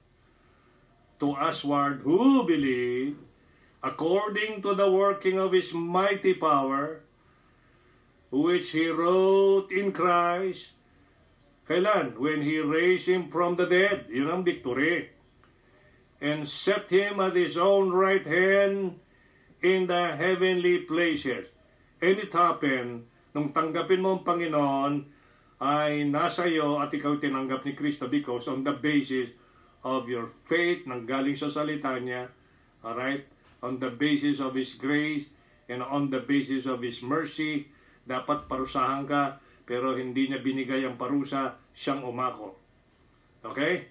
to usward who believe, according to the working of His mighty power, which He wrought in Christ. Kailan? When He raised Him from the dead. Yun ang victory. And set Him at His own right hand in the heavenly places. And it happened, nung tanggapin mo ang Panginoon, ay nasa iyo at ikaw tinanggap ni Kristo because on the basis of your faith, nang galing sa salita niya, alright, on the basis of His grace and on the basis of His mercy, dapat parusahan ka, pero hindi niya binigay ang parusa, siyang umako. Okay?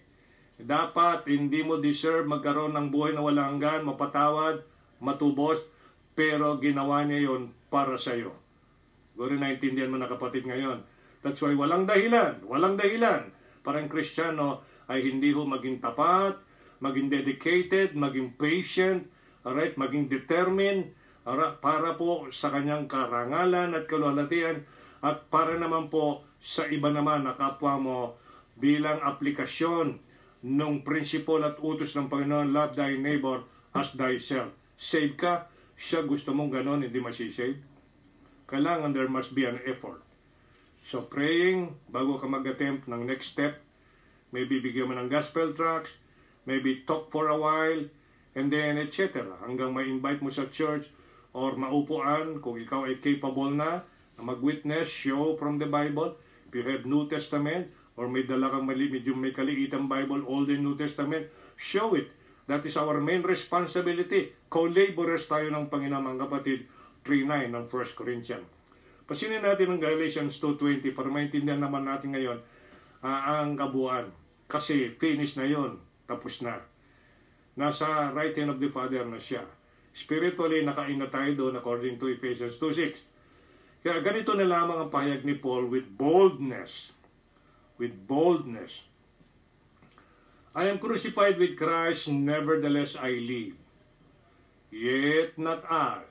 Dapat hindi mo deserve magkaroon ng buhay na walang hanggan, mapatawad, matubos, pero ginawa niya yon para sa iyo. Siguro naintindihan mo na kapatid ngayon. That's why walang dahilan para ang Kristiyano ay hindi ho maging tapat, maging dedicated, maging patient, alright, maging determined, para po sa kanyang karangalan at kaluwalhatian, at para naman po sa iba naman na kapwa mo bilang aplikasyon ng prinsipal at utos ng Panginoon, love thy neighbor as thyself. Save ka, siya gusto mong ganon, hindi masisave. Kailangan there must be an effort. So praying, bago ka mag-attempt ng next step, maybe bigyan mo ng gospel tracts, maybe talk for a while, and then etc. Hanggang ma-invite mo sa church or maupuan kung ikaw ay capable na mag-witness, show from the Bible. If you have New Testament or may dala kang medyo may kaliitang Bible, Old and New Testament, show it. That is our main responsibility. Co-laborers tayo ng Panginoon, mga kapatid, 3:9 ng 1 Corinthians. Pasinin natin ang Galatians 2:20 para maintindihan naman natin ngayon ang kabuuan. Kasi finish na yon, tapos na. Nasa right hand of the Father na siya. Spiritually, nakain na tayo doon according to Ephesians 2:6. Kaya ganito na lamang ang pahayag ni Paul with boldness. With boldness. I am crucified with Christ, nevertheless I live. Yet not I,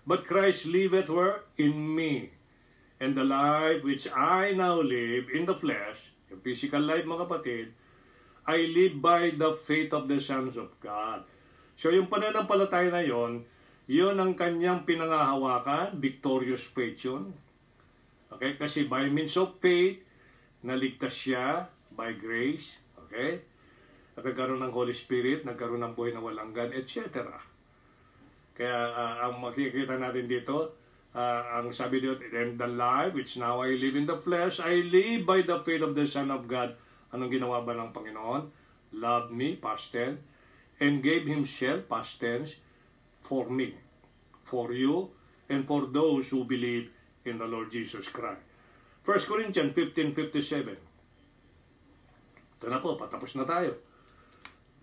but Christ liveth in me. And the life which I now live in the flesh, yung physical life mga kapatid, I live by the faith of the sons of God. So yung pananampalataya na yon, yun ang kanyang pinangahawakan, victorious faith yun. Okay? Kasi by means of faith, naligtas siya by grace. Okay? Nagkaroon ng Holy Spirit, nagkaroon ng buhay na walang hanggan, etc. Kaya ang makikita natin dito, ang sabi dito, and the life which now I live in the flesh, I live by the faith of the Son of God. Anong ginawa ba ng Panginoon? Loved me, past tense, and gave Himself, past tense, for me, for you, and for those who believe in the Lord Jesus Christ. 1 Corinthians 15:57. Ito na po, patapos na tayo.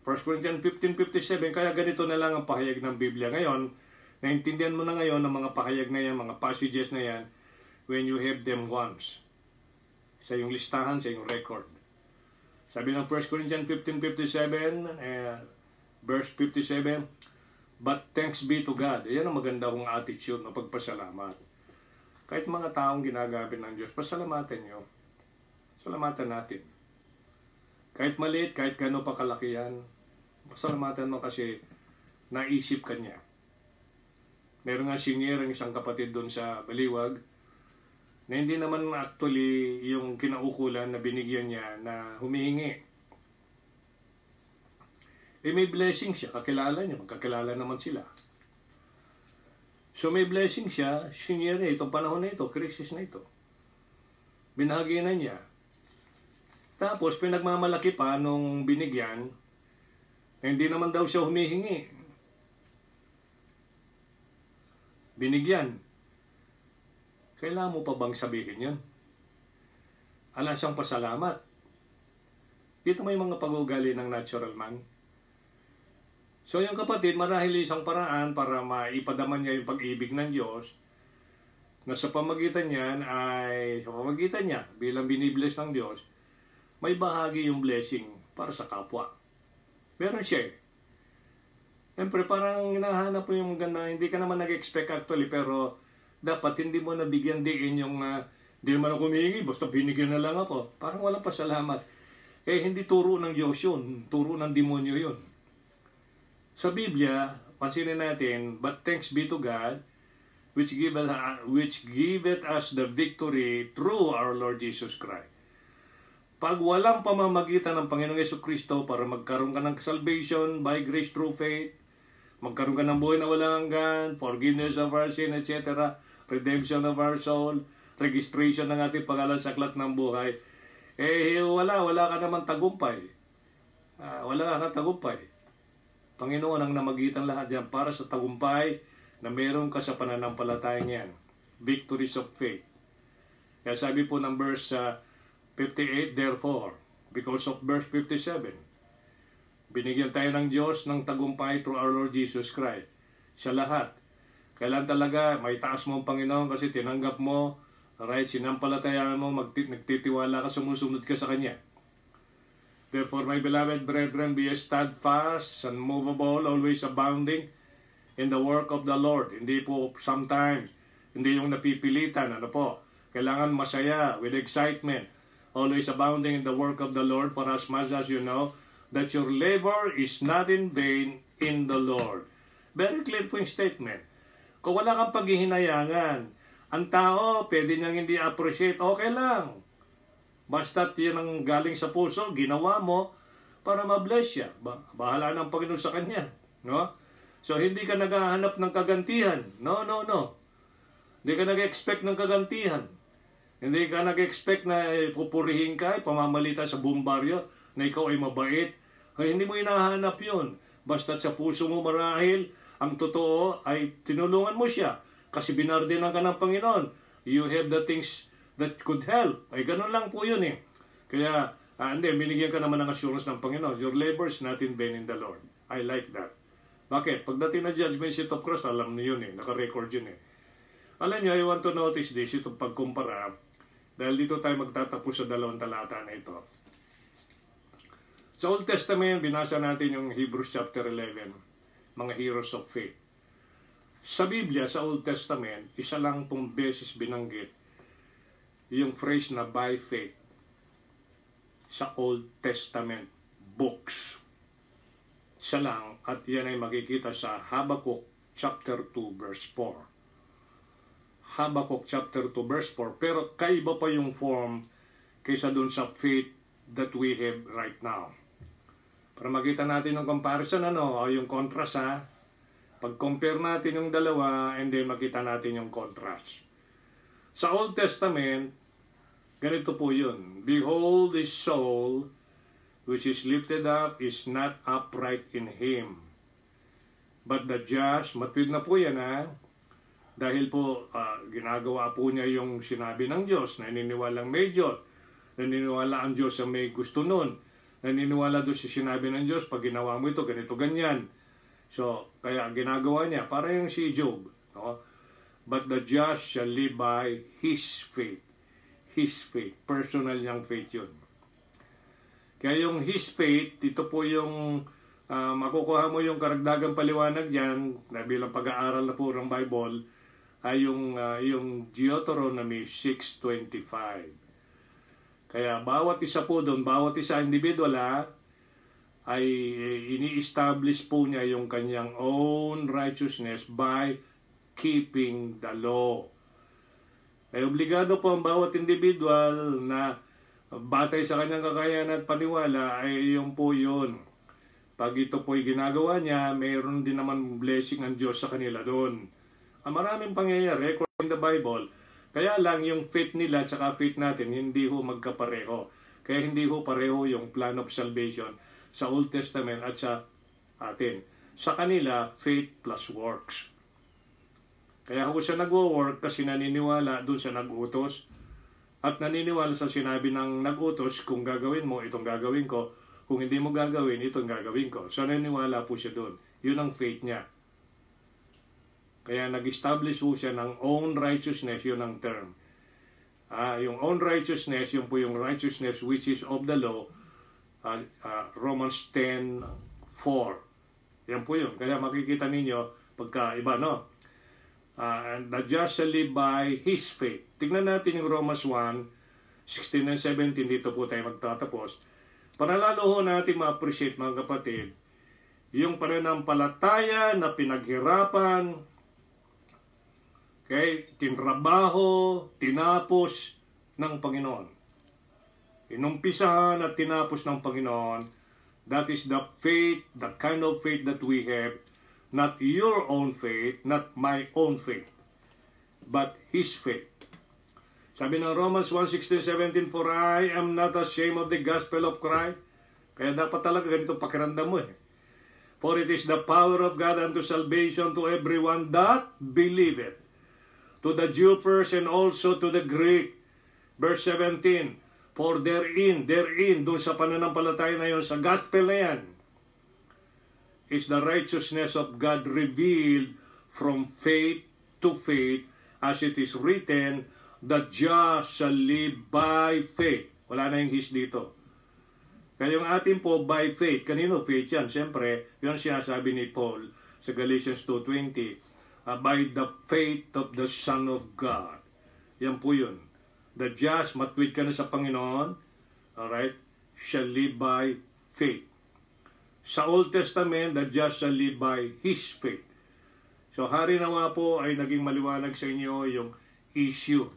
1 Corinthians 15:57, kaya ganito na lang ang pahayag ng Biblia ngayon. Naintindihan mo na ngayon ang mga pahayag na yan, mga passages na yan, when you have them once. Sa iyong listahan, sa iyong record. Sabi ng 1 Corinthians 15:57, verse 57, but thanks be to God. Yan ang maganda kong attitude na pagpasalamat. Kahit mga taong ginagamit ng Diyos, pasalamatan nyo. Salamatan natin. Kahit maliit, kahit gano'n pa kalakihan, pasalamatan mo kasi naisip ka niya. Meron nga senior ang isang kapatid doon sa Baliwag na hindi naman actually yung kinaukulan na binigyan niya na humihingi. May blessing siya, kakilala niya, magkakilala naman sila. So may blessing siya, senior niya, itong panahon na ito, crisis na ito. Binahagi na niya. Tapos pinagmamalaki pa nung binigyan, na hindi naman daw siya humihingi. Binigyan. Kailangan mo pa bang sabihin yun? Alasang pasalamat. Dito may mga pag-ugali ng natural man. So yung kapatid, marahil isang paraan para maipadaman niya yung pag-ibig ng Diyos na sa pamagitan niyan ay, sa pamagitan niya bilang binibless ng Diyos, may bahagi yung blessing para sa kapwa. Meron siya eh. Siyempre parang hinahanap mo yung ganda, hindi ka naman nag-expect actually, pero dapat hindi mo nabigyan diin yung hindi naman ako humingi, basta binigyan na lang ako. Parang walang pasalamat. Eh hindi turo ng Diyos yun, turo ng demonyo yun. Sa Biblia, pansinin natin, but thanks be to God, which giveth us the victory through our Lord Jesus Christ. Pag walang pamamagitan ng Panginoong Jesucristo para magkaroon ka ng salvation by grace through faith, magkaroon ka ng buhay na walang hanggan, forgiveness of our sin, etc., redemption of our soul, registration ng ating pangalan sa aklat ng buhay, eh wala ka naman tagumpay. Wala ka tagumpay. Panginoon ang namagitan lahat yan para sa tagumpay na meron ka sa pananampalatayang yan. Victories of faith. Kaya sabi po ng verse 58, therefore, because of verse 57, binigyan tayo ng Diyos ng tagumpay through our Lord Jesus Christ. Sa lahat. Kailan talaga may taas mo ang Panginoon kasi tinanggap mo, right, sinampalatayaan mo, nagtitiwala ka, sumusunod ka sa Kanya. Therefore, my beloved brethren, be steadfast, unmovable, always abounding in the work of the Lord. Hindi po sometimes, hindi yung napipilitan, ano po. Kailangan masaya, with excitement, always abounding in the work of the Lord, for as much as you know that your labor is not in vain in the Lord. Very clear po yung statement. Kung wala kang paghihinayangan, ang tao, pwede niyang hindi appreciate, okay lang. Basta't yan ang galing sa puso, ginawa mo para ma-bless siya. Bahala ng Panginoon sa kanya. No? So, hindi ka naghahanap ng kagantihan. No. Hindi ka nag-expect ng kagantihan. Hindi ka nag-expect na pupurihin ka, pamamalita sa buong baryo, na ikaw ay mabait. Hindi mo hinahanap yun. Basta't sa puso mo marahil, ang totoo ay tinulungan mo siya. Kasi binardinan ka ng Panginoon. You have the things that could help. Ay, ganun lang po yun eh. Kaya, binigyan ka naman ng assurance ng Panginoon. Your labor is not in vain in the Lord. I like that. Bakit? Pagdating na judgment seat of Christ, alam niyo yun naka-record yun Alam niyo, I want to notice this, itong pagkumpara, dahil dito tayo magtatapos sa 2 talata na ito. Sa Old Testament, binasa natin yung Hebrews chapter 11, mga heroes of faith. Sa Biblia, sa Old Testament, isa lang pong beses binanggit yung phrase na by faith sa Old Testament books. Isa lang, at yan ay makikita sa Habakkuk chapter 2 verse 4. Habakkuk chapter 2 verse 4, pero kaiba pa yung form kaysa dun sa faith that we have right now. Para makita natin yung comparison, o yung contrast Pag-compare natin yung dalawa, and then makita natin yung contrast. Sa Old Testament, ganito po yun. Behold, his soul, which is lifted up, is not upright in him. But the just, matwid na po yan dahil po ginagawa po niya yung sinabi ng Diyos, naniniwalang may Diyos, naniniwala ang Diyos ang may gusto nun, naniniwala doon sa sinabi ng Diyos, pag ginawa mo ito, ganito, ganyan. So, kaya ginagawa niya, para yung si Job. But the just shall live by his faith. His faith. Personal niyang faith yun. Kaya yung his faith, ito po yung makukuha mo yung karagdagang paliwanag dyan, na bilang pag-aaral na po ng Bible, ay yung Deuteronomy 6:25. Kaya bawat isa po doon, bawat isa individual ay ini-establish po niya yung kanyang own righteousness by keeping the law. Ay obligado po ang bawat individual na batay sa kanyang kakayahan at paniwala ay yung po yun. Pag ito po'y ginagawa niya, mayroon din naman blessing ang Diyos sa kanila doon. Maraming pangyayari according to the Bible. Kaya lang yung faith nila at saka faith natin hindi ho magkapareho. Kaya hindi ho pareho yung plan of salvation sa Old Testament at sa atin. Sa kanila, faith plus works. Kaya ho siya nagwo-work kasi naniniwala doon sa nag-utos at naniniwala sa sinabi ng nag-utos, kung gagawin mo, itong gagawin ko. Kung hindi mo gagawin, itong gagawin ko. So naniniwala po siya doon. Yun ang faith niya. Kaya nag-establish po siya ng own righteousness, yun ang term. Yung own righteousness, yun po yung righteousness which is of the law, Romans 10:4. Yan po yun. Kaya makikita ninyo pagkaiba, and the just shall live by his faith. Tignan natin yung Romans 1:16 and 17. Dito po tayo magtatapos. Para lalo ho natin ma-appreciate, mga kapatid, yung pananampalataya na pinaghirapan, tinrabaho, tinapos ng Panginoon. Inumpisahan at tinapos ng Panginoon. That is the faith, the kind of faith that we have. Not your own faith, not my own faith, but his faith. Sabi ng Romans 1:16-17, for I am not ashamed of the gospel of Christ. Kaya dapat talaga ganito pakiramdam mo For it is the power of God unto salvation to everyone that believeth. To the Jew first and also to the Greek. Verse 17, for therein, doon sa pananampalataya na yun, sa gospel na yan, is the righteousness of God revealed from faith to faith, as it is written, the just shall live by faith. Wala na yung his dito. Kaya yung atin po, by faith. Kanino faith yan? Siyempre, yun sinasabi ni Paul sa Galatians 2:20, by the faith of the Son of God. Yan po yun. The just, matwid ka na sa Panginoon, alright, shall live by faith. Sa Old Testament, the just shall live by his faith. So, hari nawa po ay naging maliwanag sa inyo yung issue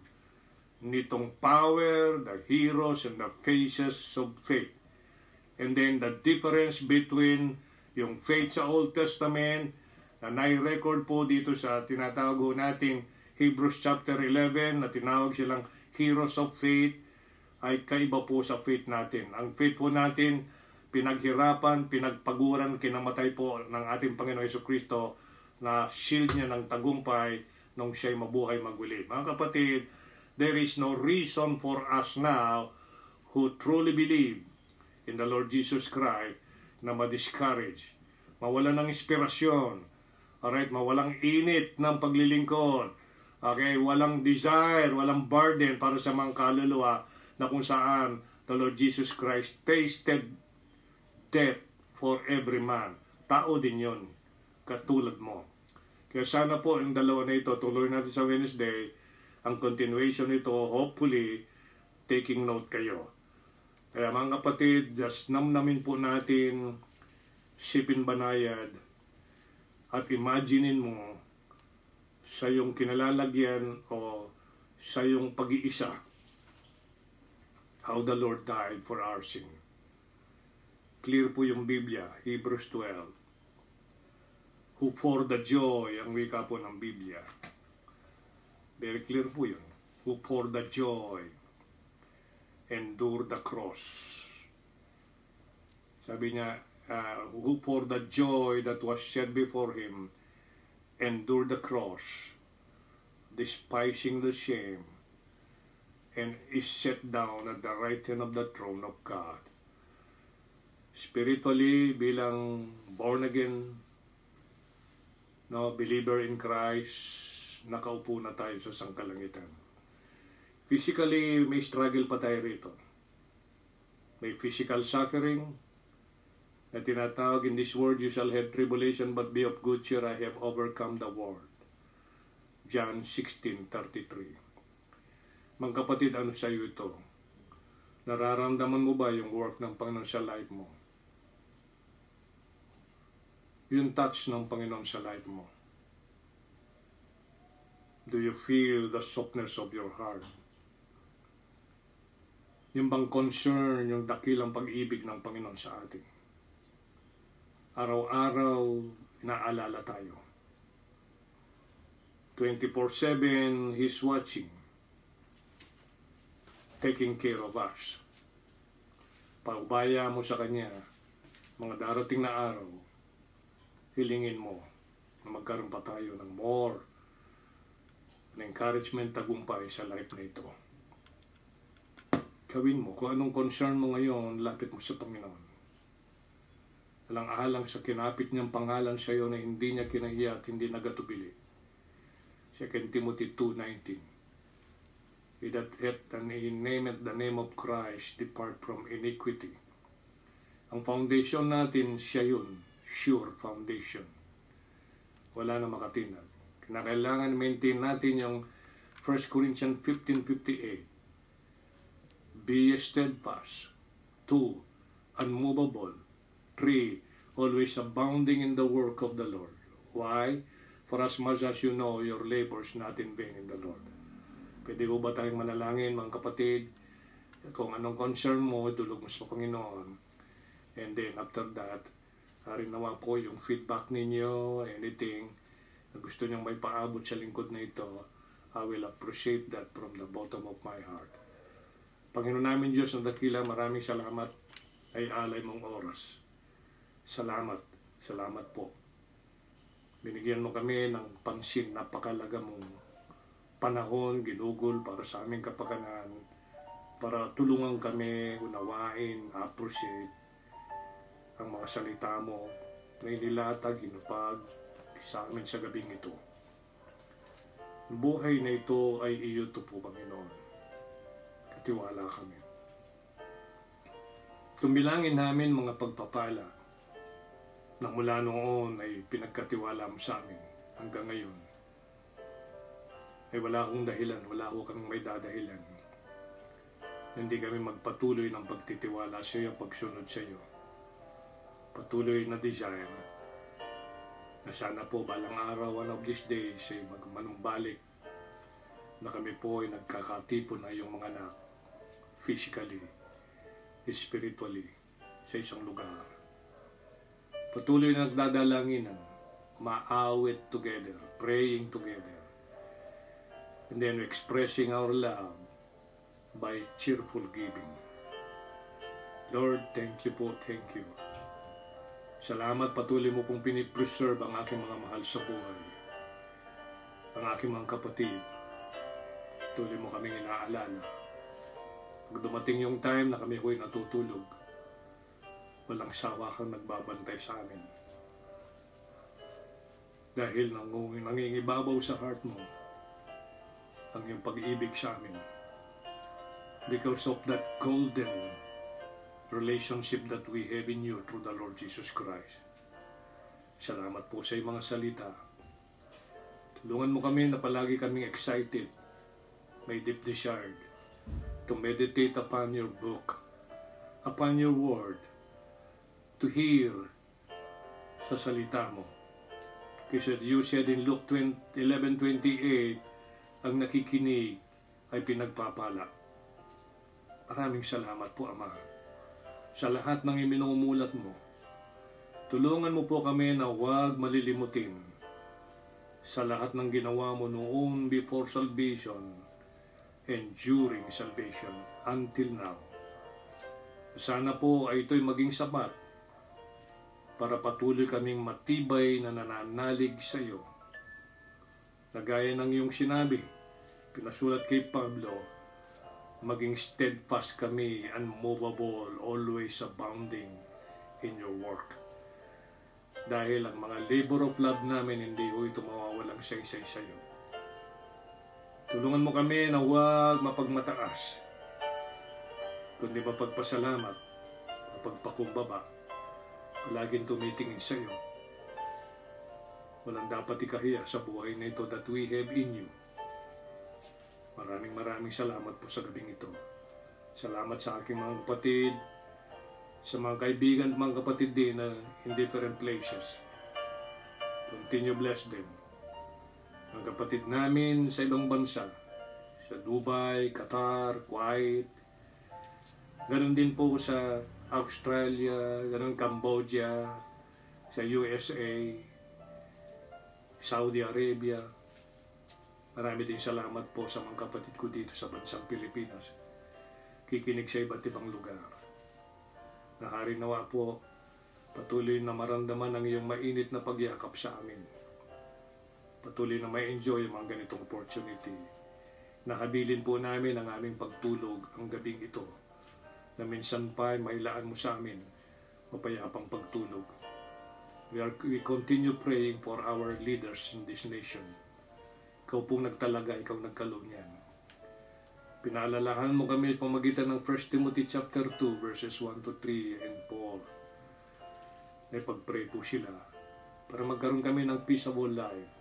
nitong power, the heroes, and the phases of faith. And then, the difference between yung faith sa Old Testament, na nai-record po dito sa tinatawag ho nating Hebrews chapter 11, na tinawag silang heroes of faith, ay kaiba po sa faith natin. Ang faith po natin, pinaghirapan, pinagpaguran, kinamatay po ng ating Panginoon Jesucristo na shield niya ng tagumpay nung siya'y mabuhay maguli. Mga kapatid, there is no reason for us now who truly believe in the Lord Jesus Christ na ma-discourage. mawalan ng inspirasyon, alright, mawalang init ng paglilingkod, okay, walang desire, walang burden para sa mga kaluluwa na kung saan the Lord Jesus Christ tasted death for every man. Tao din yon, katulad mo. Kaya sana po yung dalawa na ito, tuloy natin sa Wednesday, ang continuation nito, hopefully, taking note kayo. Kaya mga kapatid, just namnamin po natin, sipin banayad, at imaginein mo sa iyong kinalalagyan o sa iyong pag-iisa, how the Lord died for our sin. Clear po yung Biblia, Hebrews 12. Who for the joy, ang wika po ng Biblia. Very clear po yun. Who for the joy endure the cross. Sabi niya, who for the joy that was set before him endured the cross, despising the shame, and is set down at the right hand of the throne of God. Spiritually, bilang born again, believer in Christ, nakaupo na tayo sa sangkalangitan. Physically, may struggle pa tayo rito. May physical suffering na tinatawag, in this world you shall have tribulation, but be of good cheer, I have overcome the world. John 16:33. Mga kapatid, ano sa iyo ito? Nararamdaman mo ba yung work ng Panginoon sa life mo? Yung touch ng Panginoon sa life mo? Do you feel the softness of your heart? Yung bang concern, yung dakilang pag-ibig ng Panginoon sa atin? Araw-araw, inaalala tayo. 24/7, He's watching, taking care of us. Paubaya mo sa Kanya, mga darating na araw, hilingin mo na magkaroon pa tayo ng more encouragement, tagumpay sa life na ito. Gawin mo kung anong concern mo ngayon, lapit mo sa Panginoon. Alang-alang sa kinapit niyang pangalan sa iyo na hindi niya kinahiya at hindi nagatubili. 2 Timothy 2:19. He that hath and he nameth the name of Christ depart from iniquity. Ang foundation natin, siya yun. Sure foundation. Wala na makatinag. Kinakailangan maintain natin yung 1 Corinthians 15:58. Be steadfast. 2. Unmovable. 3. Always abounding in the work of the Lord. Why? For as much as you know, your labor is not in vain in the Lord. Pwede ko ba tayong manalangin, mga kapatid? Kung anong concern mo, dulog mo sa Panginoon. And then after that, rin naman po yung feedback ninyo, anything na gusto nyong may paabot sa lingkod na ito, I will appreciate that from the bottom of my heart. Panginoon namin Diyos ng dakila, maraming salamat ay alay mong oras. Salamat, salamat po. Binigyan mo kami ng pansin, napakalaga mong panahon, ginugol para sa aming kapakanan, para tulungan kami, unawain, appreciate ang mga salita mo na inilatag, inupag sa amin sa gabing ito. Ang buhay na ito ay iyo to po, Panginoon. Katiwala kami. Tumbilangin namin mga pagpapala na mula noon ay pinagkatiwala mo sa amin hanggang ngayon. Ay wala akong dahilan, wala akong kang may dadahilan. Hindi kami magpatuloy ng pagtitiwala sa iyo, pagsunod sa iyo. Patuloy na desire na sana po balang araw, one of these days, ay magmanumbalik na kami po ay nagkakatipon na yung mga anak physically, spiritually sa isang lugar. Patuloy na nagdadalanginan, maawit together, praying together, and then expressing our love by cheerful giving. Lord, thank you po, thank you. Salamat, patuloy mo pong pinipreserve ang aking mga mahal sa buhay, ang aking mga kapatid. Patuloy mo kaming inaalala. Pag dumating yung time na kami ho'y natutulog, walang sawa kang nagbabantay sa amin. Dahil nangingibabaw sa heart mo ang iyong pag-ibig sa amin. Because of that golden relationship that we have in you through the Lord Jesus Christ. Salamat po sa iyong mga salita. Tulungan mo kami na palagi kaming excited, may deep desire to meditate upon your book, upon your word, to hear sa salita mo. Kasi you said in Luke 11:28, ang nakikinig ay pinagpapala. Maraming salamat po, Ama, sa lahat ng iminumulat mo. Tulungan mo po kami na huwag malilimutin sa lahat ng ginawa mo noong before salvation and during salvation until now. Sana po ay ito'y maging sapat para patuloy kaming matibay na nananalig sa iyo. Nagaya ng iyong sinabi, pinasulat kay Pablo, maging steadfast kami, unmovable, always abounding in your work. Dahil ang mga labor of love namin hindi ho ito mawawalang saysay sa iyo. Tulungan mo kami na huwag mapagmataas, kundi mapagpasalamat, mapagpakumbaba, palaging tumitingin sa iyo. Walang dapat ikahiya sa buhay na ito that we have in you. Maraming salamat po sa gabing ito. Salamat sa aking mga kapatid, sa mga kaibigan at mga kapatid din na in different places. Continue bless them. Ang kapatid namin sa ibang bansa, sa Dubai, Qatar, Kuwait, ganun din po sa Australia, ganun Cambodia, sa USA, Saudi Arabia. Marami din salamat po sa mga kapatid ko dito sa bansang Pilipinas. Kikinig sa iba't ibang lugar. Nahari nawa po, patuloy na maramdaman ang iyong mainit na pagyakap sa amin. Patuloy na may enjoy ang mga ganitong opportunity. Nakabilin po namin ang aming pagtulog ang gabing ito, na minsan pa ay mailaan mo sa amin mapayapang pagtulog. We continue praying for our leaders in this nation. Ikaw pong nagtalaga, ikaw nagkaloob niyan. Pinaalalahan mo kami pamagitan ng 1 Timothy chapter 2 verses 1 to 3 and 4. Ay pagpray po sila para magkaroon kami ng peaceable life.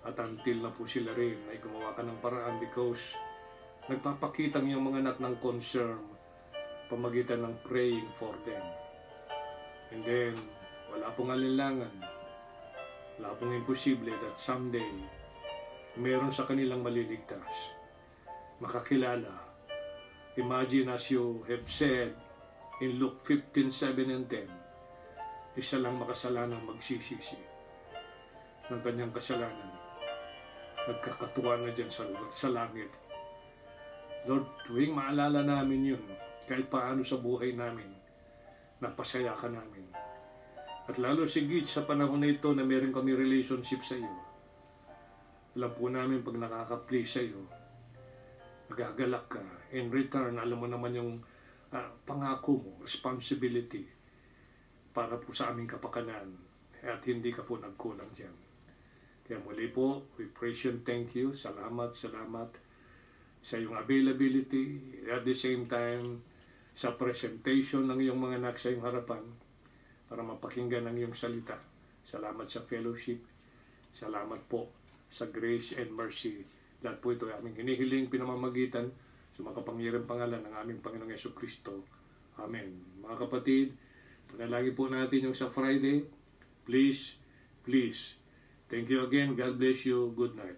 At until na po sila rin ay gumawa ka ng paraan because nagpapakita ang iyong mga anak ng concern pamagitan ng praying for them. And then, wala pong alinlangan, wala pong imposible that someday meron sa kanilang maliligtas, makakilala. Imagine as you have said in Luke 15:7 and 10, isa lang makasalanang magsisisi ng kanyang kasalanan. Nagkakatuwa na dyan sa langit. Lord, tuwing maalala namin yun, kahit paano sa buhay namin, napasaya ka namin. At lalo sigit sa panahon na ito na meron kami relationship sa iyo. Alam po namin pag nakaka-please sa iyo, nagagalak ka. In return, alam mo naman yung pangako mo, responsibility para po sa aming kapakanan. At hindi ka po nagkulang dyan. Kaya muli po, we praise you and thank you. Salamat sa iyong availability. At the same time, sa presentation ng iyong mga anak sa iyong harapan para mapakinggan ang iyong salita. Salamat sa fellowship. Salamat po sa grace and mercy. Lahat po ito ay aming hinihiling pinamamagitan sa makapangyarihang pangalan ng aming Panginoong Yesukristo. Amen. Mga kapatid, panalangin po natin yung sa Friday. Please. Thank you again. God bless you. Good night.